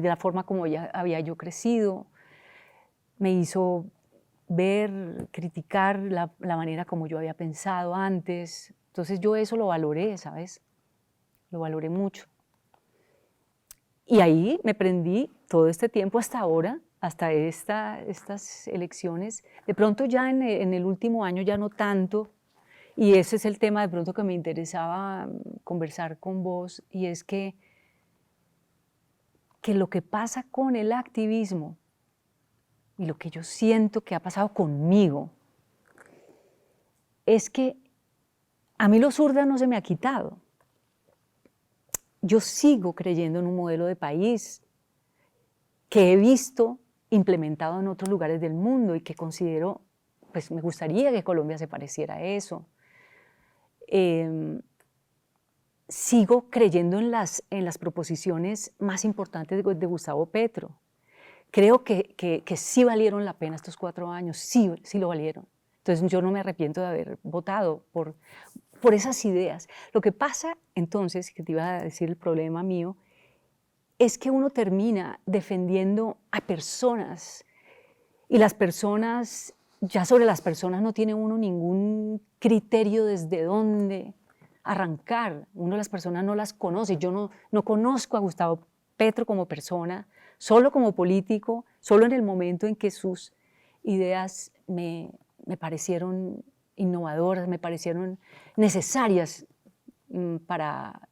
la forma como ya había yo crecido, me hizo ver, criticar la manera como yo había pensado antes. Entonces yo eso lo valoré, ¿sabes? Lo valoré mucho. Y ahí me prendí todo este tiempo hasta ahora, hasta estas elecciones. De pronto ya en el último año ya no tanto, y ese es el tema de pronto que me interesaba conversar con vos, y es que lo que pasa con el activismo y lo que yo siento que ha pasado conmigo es que a mí lo zurda no se me ha quitado. Yo sigo creyendo en un modelo de país que he visto implementado en otros lugares del mundo y que considero, pues me gustaría que Colombia se pareciera a eso. Sigo creyendo en las proposiciones más importantes de Gustavo Petro. Creo que sí valieron la pena estos 4 años, sí lo valieron. Entonces yo no me arrepiento de haber votado por esas ideas. Lo que pasa entonces, que te iba a decir el problema mío, es que uno termina defendiendo a personas y las personas, ya sobre las personas no tiene uno ningún criterio desde dónde arrancar. Uno las personas no las conoce. Yo no conozco a Gustavo Petro como persona, solo como político, solo en el momento en que sus ideas me parecieron innovadoras, me parecieron necesarias para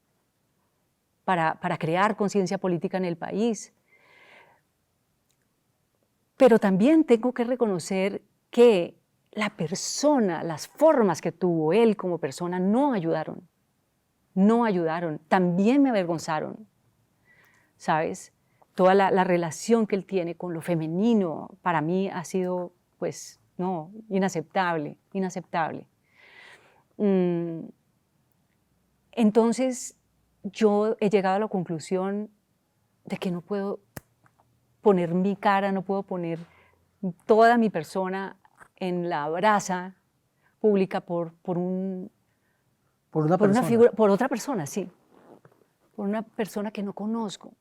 crear conciencia política en el país. Pero también tengo que reconocer que la persona, las formas que tuvo él como persona no ayudaron. No ayudaron, también me avergonzaron, ¿sabes? Toda la relación que él tiene con lo femenino para mí ha sido, pues, no, inaceptable, inaceptable. Entonces, yo he llegado a la conclusión de que no puedo poner mi cara, no puedo poner toda mi persona en la brasa pública por una figura, por otra persona, sí. Por una persona que no conozco,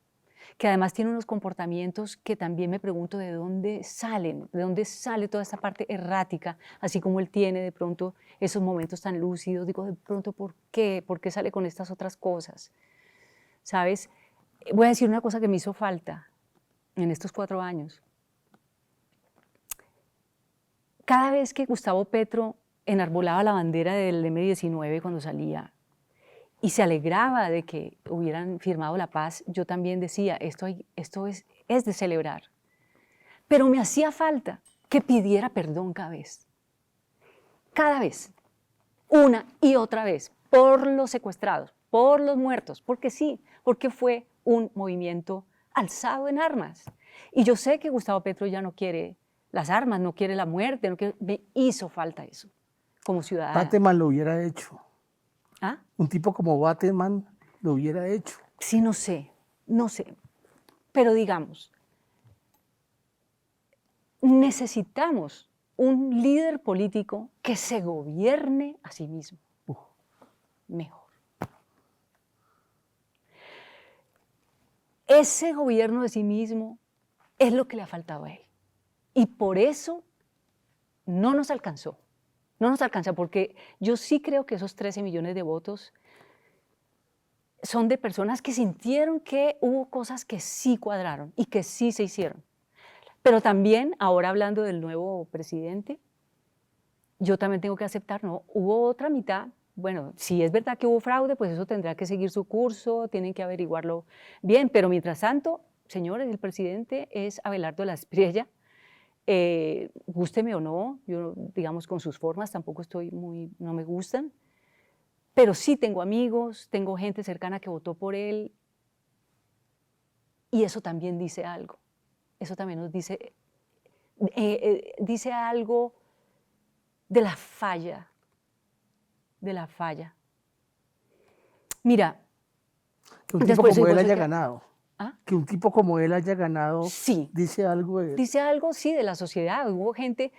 que además tiene unos comportamientos que también me pregunto de dónde salen, de dónde sale toda esta parte errática, así como él tiene de pronto esos momentos tan lúcidos. Digo, de pronto, ¿por qué? ¿Por qué sale con estas otras cosas? ¿Sabes? Voy a decir una cosa que me hizo falta en estos 4 años. Cada vez que Gustavo Petro enarbolaba la bandera del M-19 cuando salía y se alegraba de que hubieran firmado la paz, yo también decía, esto es de celebrar. Pero me hacía falta que pidiera perdón cada vez, una y otra vez, por los secuestrados, por los muertos, porque sí, porque fue un movimiento alzado en armas. Y yo sé que Gustavo Petro ya no quiere las armas, no quiere la muerte, me hizo falta eso como ciudadana. Bateman lo hubiera hecho. ¿Ah? Un tipo como Bateman lo hubiera hecho. Sí, no sé. Pero digamos, necesitamos un líder político que se gobierne a sí mismo mejor. Ese gobierno de sí mismo es lo que le ha faltado a él. Y por eso no nos alcanzó. No nos alcanza, porque yo sí creo que esos 13 millones de votos son de personas que sintieron que hubo cosas que sí cuadraron y que sí se hicieron. Pero también, ahora hablando del nuevo presidente, yo también tengo que aceptar, no, hubo otra mitad. Bueno, si es verdad que hubo fraude, pues eso tendrá que seguir su curso, tienen que averiguarlo bien, pero mientras tanto, señores, el presidente es Abelardo Laspriella. Gústeme o no, yo digamos con sus formas tampoco no me gustan, pero sí tengo amigos, tengo gente cercana que votó por él y eso también dice algo, eso también nos dice, dice algo de la falla, Mira, que un tipo como él haya ganado. ¿Ah? Que un tipo como él haya ganado, sí, dice algo de... Dice algo, sí, de la sociedad. Hubo gente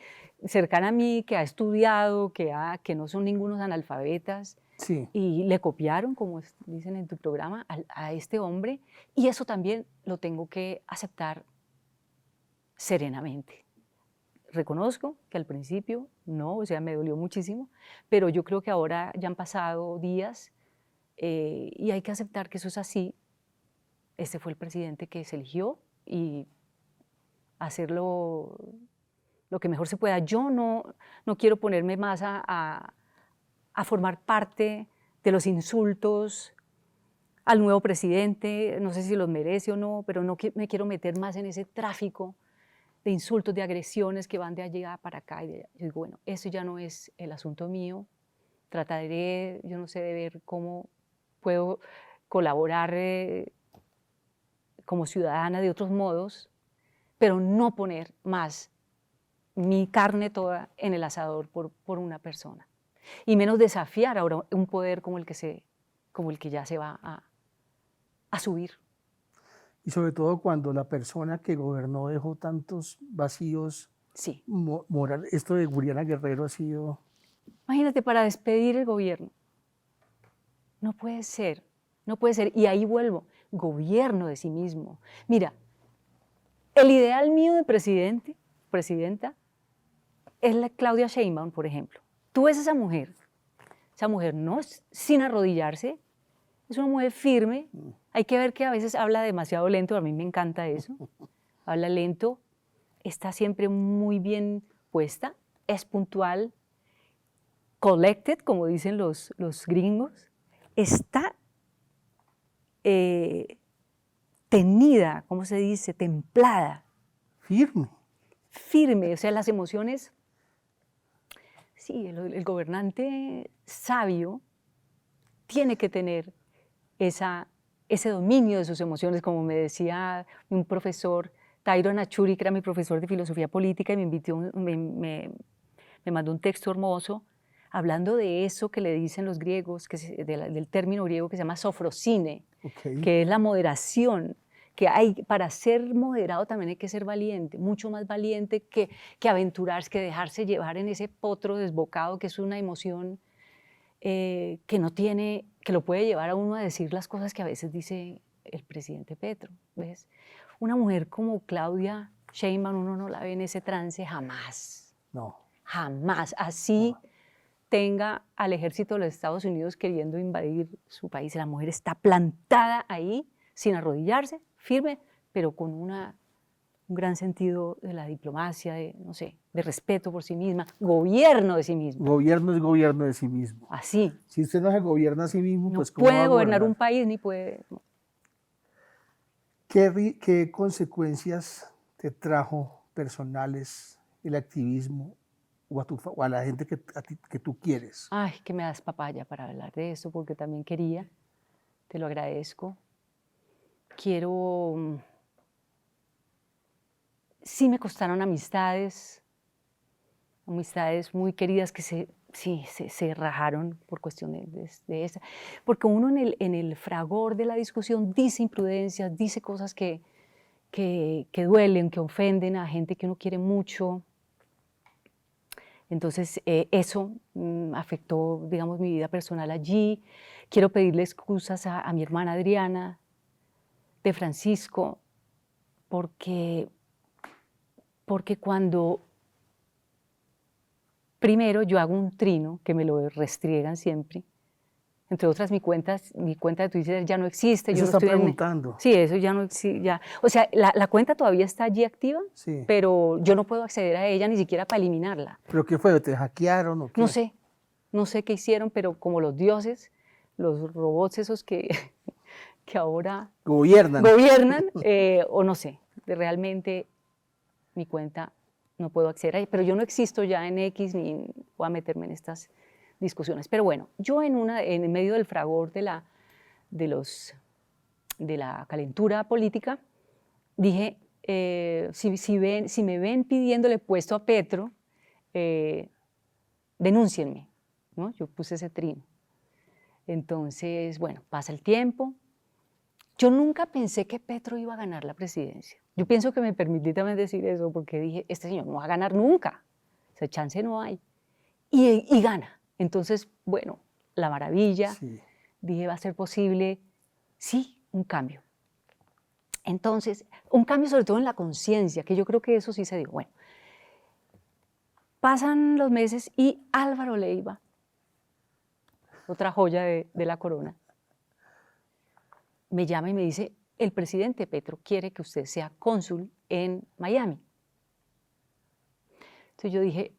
cercana a mí que ha estudiado, que no son ningunos analfabetas, sí. Y le copiaron, como dicen en tu programa, a este hombre, y eso también lo tengo que aceptar serenamente. Reconozco que al principio no, o sea, me dolió muchísimo, pero yo creo que ahora ya han pasado días y hay que aceptar que eso es así. Este fue el presidente que se eligió y hacerlo lo que mejor se pueda. Yo no quiero ponerme más a formar parte de los insultos al nuevo presidente, no sé si los merece o no, pero no me quiero meter más en ese tráfico de insultos, de agresiones que van de allá para acá. Y de allá. Yo digo, bueno, eso ya no es el asunto mío, trataré, yo no sé, de ver cómo puedo colaborar como ciudadana de otros modos, pero no poner más mi carne toda en el asador por una persona. Y menos desafiar ahora un poder como el que ya se va a subir. Y sobre todo cuando la persona que gobernó dejó tantos vacíos sí. morales. Esto de Guriana Guerrero ha sido... Imagínate, para despedir el gobierno. No puede ser, no puede ser. Y ahí vuelvo, gobierno de sí mismo. Mira, el ideal mío de presidenta, es la Claudia Sheinbaum, por ejemplo. Tú ves esa mujer no es sin arrodillarse, es una mujer firme. Hay que ver que a veces habla demasiado lento, a mí me encanta eso. Habla lento, está siempre muy bien puesta, es puntual, collected, como dicen los gringos, está tenida, ¿cómo se dice? Templada. Firme. Firme, o sea, las emociones. Sí, el gobernante sabio tiene que tener ese dominio de sus emociones, como me decía un profesor, Tyron Achuri, que era mi profesor de filosofía política, y me mandó un texto hermoso hablando de eso que le dicen los griegos, del término griego que se llama sofrosine, que es la moderación, que hay, para ser moderado también hay que ser valiente, mucho más valiente que aventurarse, que dejarse llevar en ese potro desbocado, que es una emoción que no tiene, que lo puede llevar a uno a decir las cosas que a veces dice el presidente Petro, ¿ves? Una mujer como Claudia Sheinbaum, uno no la ve en ese trance jamás. No. Jamás. Así tenga al ejército de los Estados Unidos queriendo invadir su país. La mujer está plantada ahí, sin arrodillarse, firme, pero con un gran sentido de la diplomacia, no sé, de respeto por sí misma, gobierno de sí misma. Gobierno es gobierno de sí mismo. Así. Si usted no se gobierna a sí mismo, No pues ¿cómo va puede a gobernar un país ni puede. ¿Qué consecuencias te trajo personales el activismo o a la gente que tú quieres? Ay, que me das papaya para hablar de eso, porque también quería, te lo agradezco. Quiero. Sí me costaron amistades muy queridas que se rajaron por cuestiones de esa. Porque uno en el fragor de la discusión dice imprudencias, dice cosas que duelen, que ofenden a gente que uno quiere mucho. Entonces, eso afectó, digamos, mi vida personal allí. Quiero pedirle excusas a mi hermana Adriana, de Francisco, porque cuando primero yo hago un trino, que me lo restriegan siempre, entre otras mi cuenta de Twitter ya no existe. Eso yo no está estoy preguntando. Sí, eso ya no existe. O sea, la cuenta todavía está allí activa, Sí. pero yo no puedo acceder a ella ni siquiera para eliminarla. ¿Pero qué fue? ¿Te hackearon o qué? No sé qué hicieron, pero como los dioses, los robots esos que ahora gobiernan, o no sé, realmente mi cuenta no puedo acceder a ella, pero yo no existo ya en X ni voy a meterme en estas discusiones. Pero bueno, yo en medio del fragor de la calentura política, dije, si me ven pidiéndole puesto a Petro, denúncienme, ¿no? Yo puse ese trino. Entonces, bueno, pasa el tiempo. Yo nunca pensé que Petro iba a ganar la presidencia. Yo pienso que me permití también decir eso porque dije, este señor no va a ganar nunca, esa chance no hay. Y gana. Entonces, bueno, la maravilla. Sí. Dije, va a ser posible, sí, un cambio. Entonces, un cambio sobre todo en la conciencia, que yo creo que eso sí se dio. Bueno, pasan los meses y Álvaro Leiva, otra joya de la corona, me llama y me dice, el presidente Petro quiere que usted sea cónsul en Miami. Entonces yo dije,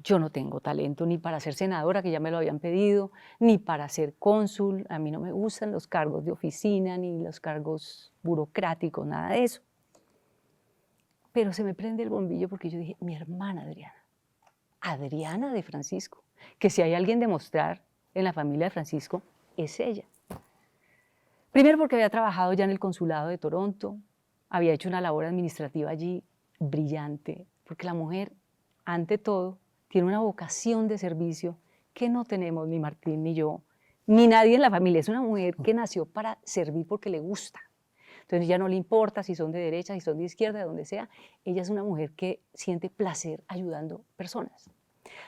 yo no tengo talento ni para ser senadora, que ya me lo habían pedido, ni para ser cónsul. A mí no me gustan los cargos de oficina, ni los cargos burocráticos, nada de eso. Pero se me prende el bombillo porque yo dije, mi hermana Adriana de Francisco, que si hay alguien de mostrar en la familia de Francisco, es ella. Primero porque había trabajado ya en el consulado de Toronto, había hecho una labor administrativa allí brillante, porque la mujer, ante todo, tiene una vocación de servicio que no tenemos ni Martín ni yo, ni nadie en la familia. Es una mujer que nació para servir porque le gusta. Entonces ya no le importa si son de derecha, si son de izquierda, de donde sea. Ella es una mujer que siente placer ayudando personas.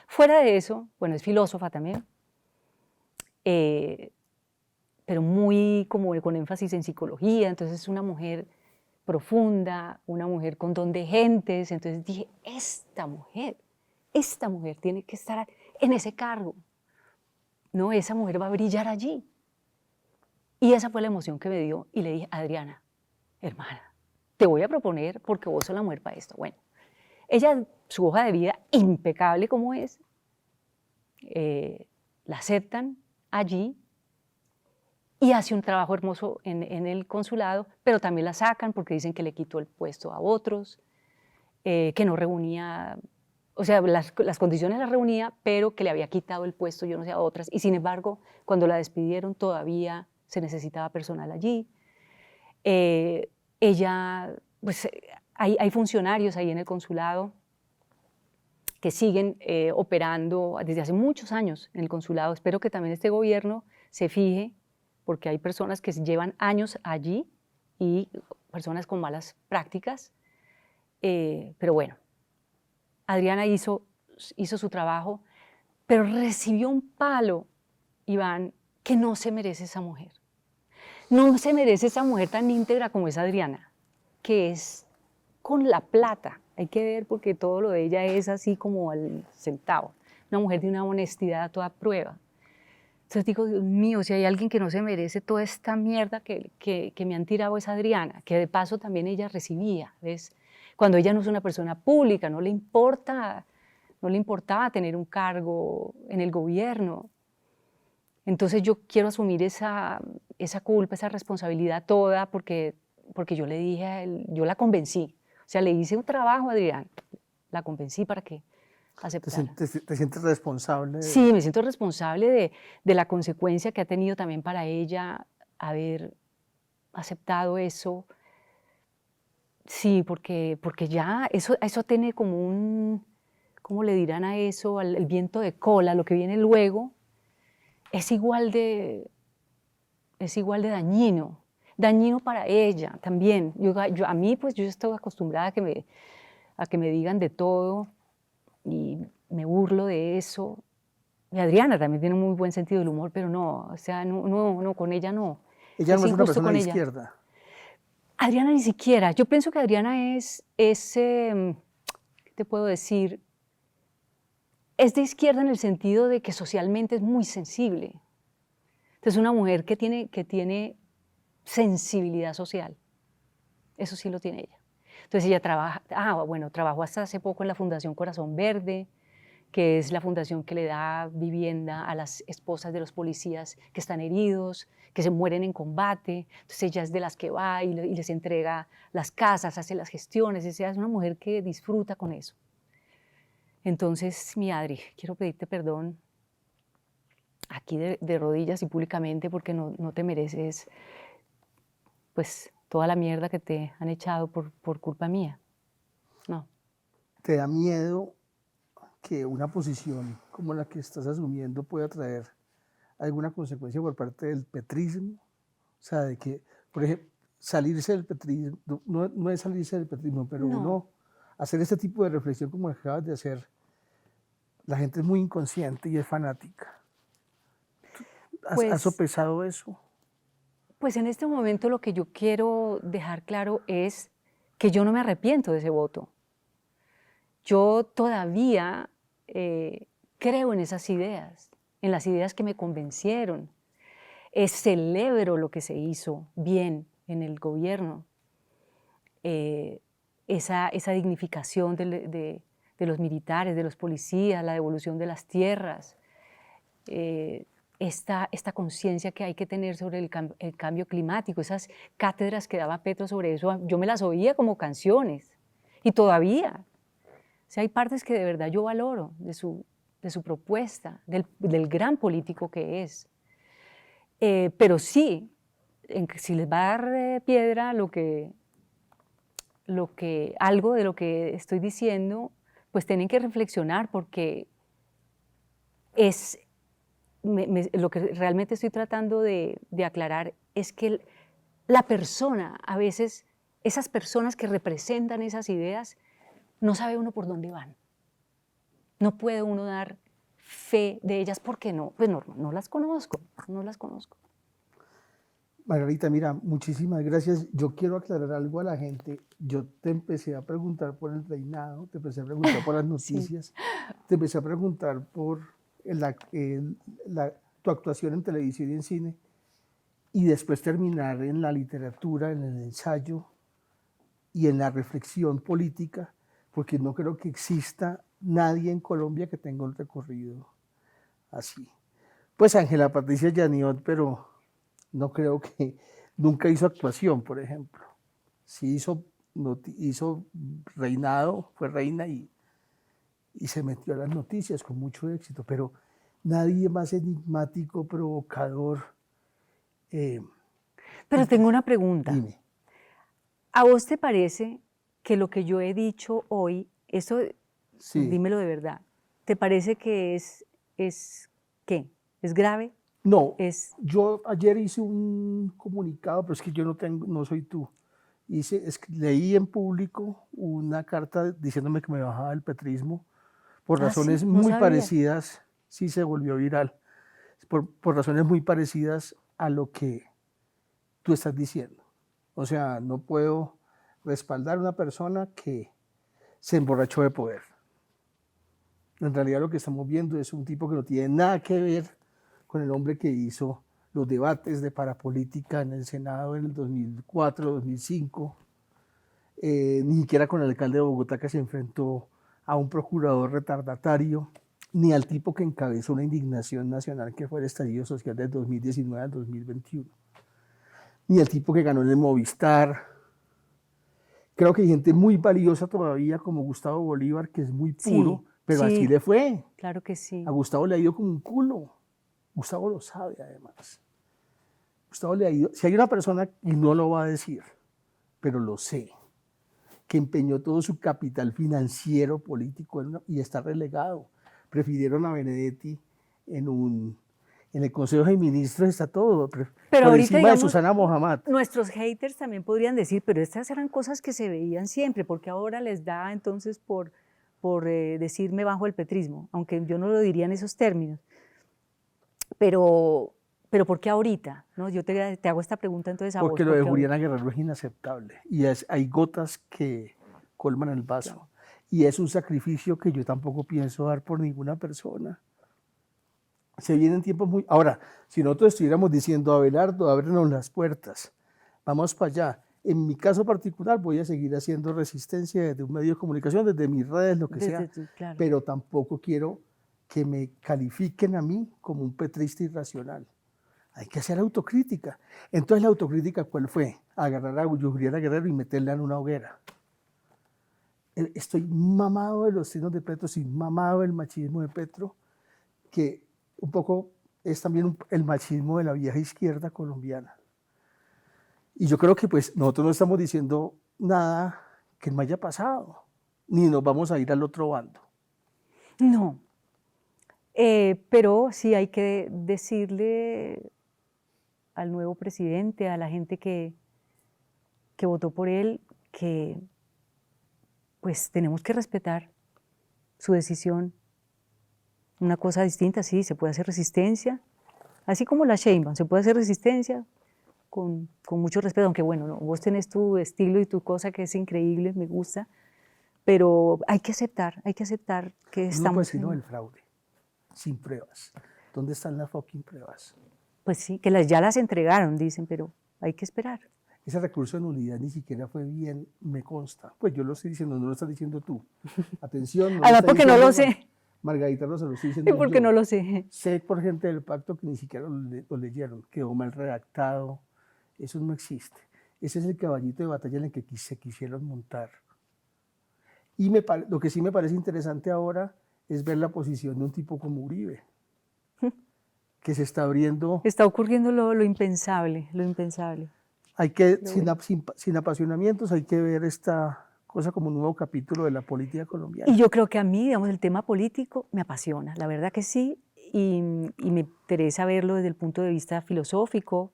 Fuera de eso, bueno, es filósofa también, pero muy como con énfasis en psicología. Entonces es una mujer profunda, una mujer con don de gentes. Entonces dije, esta mujer tiene que estar en ese cargo. No, esa mujer va a brillar allí. Y esa fue la emoción que me dio y le dije, Adriana, hermana, te voy a proponer porque vos sos la mujer para esto. Bueno, ella, su hoja de vida impecable como es, la aceptan allí y hace un trabajo hermoso en el consulado, pero también la sacan porque dicen que le quitó el puesto a otros, que no reunía, o sea, las condiciones las reunía, pero que le había quitado el puesto, yo no sé, a otras. Y sin embargo, cuando la despidieron todavía se necesitaba personal allí. Ella, pues hay funcionarios ahí en el consulado que siguen operando desde hace muchos años en el consulado. Espero que también este gobierno se fije, porque hay personas que llevan años allí y personas con malas prácticas. Pero bueno, Adriana hizo su trabajo, pero recibió un palo, Iván, que no se merece esa mujer. No se merece esa mujer tan íntegra como es Adriana, que es con la plata. Hay que ver porque todo lo de ella es así como al centavo. Una mujer de una honestidad a toda prueba. Entonces digo, Dios mío, si hay alguien que no se merece toda esta mierda que me han tirado es Adriana, que de paso también ella recibía, ¿ves? Cuando ella no es una persona pública, no le importaba tener un cargo en el gobierno. Entonces yo quiero asumir esa culpa, esa responsabilidad toda, porque yo le dije a él, yo la convencí. O sea, le hice un trabajo a Adrián, la convencí para que aceptara. ¿Te sientes responsable? Sí, me siento responsable de la consecuencia que ha tenido también para ella haber aceptado eso. Sí, porque ya eso tiene como un, ¿cómo le dirán a eso? El viento de cola, lo que viene luego, es igual de dañino para ella también. A mí, pues yo estoy acostumbrada a que me digan de todo y me burlo de eso. Y Adriana también tiene un muy buen sentido del humor, pero no, o sea, no, con ella no. Ella no es una injusto persona con de ella. izquierda. Adriana ni siquiera. Yo pienso que Adriana ¿qué te puedo decir? Es de izquierda en el sentido de que socialmente es muy sensible. Entonces, una mujer que tiene sensibilidad social. Eso sí lo tiene ella. Entonces, ella trabajó hasta hace poco en la Fundación Corazón Verde, que es la fundación que le da vivienda a las esposas de los policías que están heridos, que se mueren en combate. Entonces ella es de las que va y les entrega las casas, hace las gestiones. Ella es una mujer que disfruta con eso. Entonces, mi Adri, quiero pedirte perdón aquí de rodillas y públicamente porque no te mereces pues toda la mierda que te han echado por culpa mía. No. ¿Te da miedo que una posición como la que estás asumiendo pueda traer alguna consecuencia por parte del petrismo? O sea, de que, por ejemplo, salirse del petrismo, no es salirse del petrismo, pero No. uno hacer este tipo de reflexión como acabas de hacer, la gente es muy inconsciente y es fanática. ¿Has sopesado eso? Pues en este momento lo que yo quiero dejar claro es que yo no me arrepiento de ese voto. Yo todavía creo en esas ideas, en las ideas que me convencieron. Celebro lo que se hizo bien en el gobierno, esa dignificación de los militares, de los policías, la devolución de las tierras, esta conciencia que hay que tener sobre el cambio climático, esas cátedras que daba Petro sobre eso, yo me las oía como canciones y todavía. O sea, hay partes que de verdad yo valoro de su propuesta, del gran político que es. Pero sí, si les va a dar piedra algo de lo que estoy diciendo, pues tienen que reflexionar porque es lo que realmente estoy tratando de aclarar es que la persona, a veces, esas personas que representan esas ideas, no sabe uno por dónde van. No puede uno dar fe de ellas porque no las conozco, no las conozco. Margarita, mira, muchísimas gracias. Yo quiero aclarar algo a la gente. Yo te empecé a preguntar por el reinado, te empecé a preguntar por las noticias, sí. Te empecé a preguntar por tu actuación en televisión y en cine, y después terminar en la literatura, en el ensayo y en la reflexión política, porque no creo que exista nadie en Colombia que tenga un recorrido así. Pues Ángela Patricia Yaniot, pero No creo que nunca hizo actuación, por ejemplo. Sí hizo reinado, fue reina y se metió a las noticias con mucho éxito, pero nadie más enigmático, provocador. Pero tengo una pregunta. Dime. ¿A vos te parece que lo que yo he dicho hoy, eso, Sí. dímelo de verdad, ¿te parece que qué? ¿Es grave? No, Es, yo ayer hice un comunicado, pero es que yo no soy tú. Leí en público una carta diciéndome que me bajaba el petrismo por ¿Ah, razones sí? No muy sabía. parecidas, sí se volvió viral, por razones muy parecidas a lo que tú estás diciendo. O sea, no puedo respaldar a una persona que se emborrachó de poder. En realidad lo que estamos viendo es un tipo que no tiene nada que ver con el hombre que hizo los debates de parapolítica en el Senado en el 2004, 2005, ni siquiera con el alcalde de Bogotá que se enfrentó a un procurador retardatario, ni al tipo que encabezó una indignación nacional que fue el estallido social del 2019 al 2021, ni al tipo que ganó en el Movistar. Creo que hay gente muy valiosa todavía como Gustavo Bolívar, que es muy puro, sí, pero así sí, le fue. claro que sí. A Gustavo le ha ido como un culo. Gustavo lo sabe además. Gustavo le ha ido, si hay una persona, y no lo va a decir, pero lo sé, que empeñó todo su capital financiero, político, y está relegado. Prefirieron a Benedetti en el Consejo de Ministros, está todo, Pero por ahorita, encima de digamos, Susana Mohammad. nuestros haters también podrían decir, pero estas eran cosas que se veían siempre, porque ahora les da entonces por decirme bajo el petrismo, aunque yo no lo diría en esos términos. Pero ¿por qué ahorita? ¿No? Yo te hago esta pregunta entonces a Porque vos. lo de ¿Por qué Juliana Guerrero es inaceptable. Y hay gotas que colman el vaso. Claro. Y es un sacrificio que yo tampoco pienso dar por ninguna persona. Se vienen tiempos muy... Ahora, si nosotros estuviéramos diciendo, Abelardo, ábrenos las puertas, vamos para allá. En mi caso particular voy a seguir haciendo resistencia desde un medio de comunicación, desde mis redes, lo que sea, claro. pero tampoco quiero que me califiquen a mí como un petrista irracional. Hay que hacer autocrítica. Entonces, ¿la autocrítica cuál fue? Agarrar a Juliana Guerrero y meterla en una hoguera. Estoy mamado de los signos de Petro, estoy mamado del machismo de Petro, que un poco es también el machismo de la vieja izquierda colombiana. Y yo creo que pues nosotros no estamos diciendo nada que no haya pasado, ni nos vamos a ir al otro bando. No, pero sí hay que decirle al nuevo presidente, a la gente que votó por él, que pues tenemos que respetar su decisión. Una cosa distinta, sí, se puede hacer resistencia, así como la Sheinbaum, se puede hacer resistencia con mucho respeto, aunque bueno, no, vos tenés tu estilo y tu cosa que es increíble, me gusta, pero hay que aceptar que No estamos... puede decirlo del fraude, sin pruebas. ¿Dónde están las fucking pruebas? Pues sí, que ya las entregaron, dicen, pero hay que esperar. Ese recurso de nulidad ni siquiera fue bien, me consta. Pues yo lo estoy diciendo, no lo estás diciendo tú. Atención. No Además, porque no lo sé. Margarita no se lo estoy diciendo ¿Y por qué yo. no lo sé? Sé por gente del pacto que ni siquiera lo leyeron, quedó mal redactado. Eso no existe. Ese es el caballito de batalla en el que se quisieron montar. Y lo que sí me parece interesante ahora es ver la posición de un tipo como Uribe, que se está abriendo. Está ocurriendo lo impensable, lo impensable. Hay que, sin apasionamientos, hay que ver esta cosa como un nuevo capítulo de la política colombiana. Y yo creo que a mí, digamos, el tema político me apasiona, la verdad que sí, y me interesa verlo desde el punto de vista filosófico,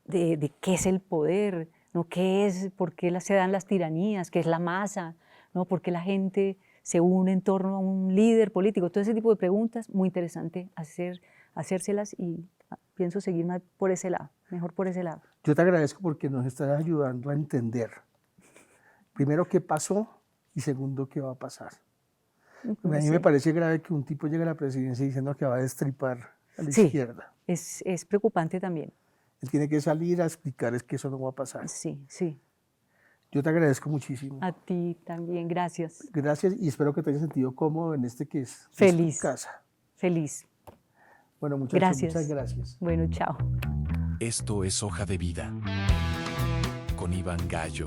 de qué es el poder, ¿no? ¿Qué es, por qué se dan las tiranías, qué es la masa, ¿no? ¿Por qué la gente se une en torno a un líder político? Todo ese tipo de preguntas, muy interesante hacérselas y pienso seguir más por ese lado, mejor por ese lado. Yo te agradezco porque nos estás ayudando a entender, primero, qué pasó y segundo, qué va a pasar. A mí me parece grave que un tipo llegue a la presidencia diciendo que va a destripar a la izquierda. Es preocupante también. Él tiene que salir a explicar que eso no va a pasar. Sí, sí. Yo te agradezco muchísimo. A ti también, gracias. Gracias y espero que te hayas sentido cómodo en que es Feliz. tu casa. Feliz. Bueno, muchachos, muchas gracias. Bueno, chao. Esto es Hoja de Vida. Con Iván Gallo.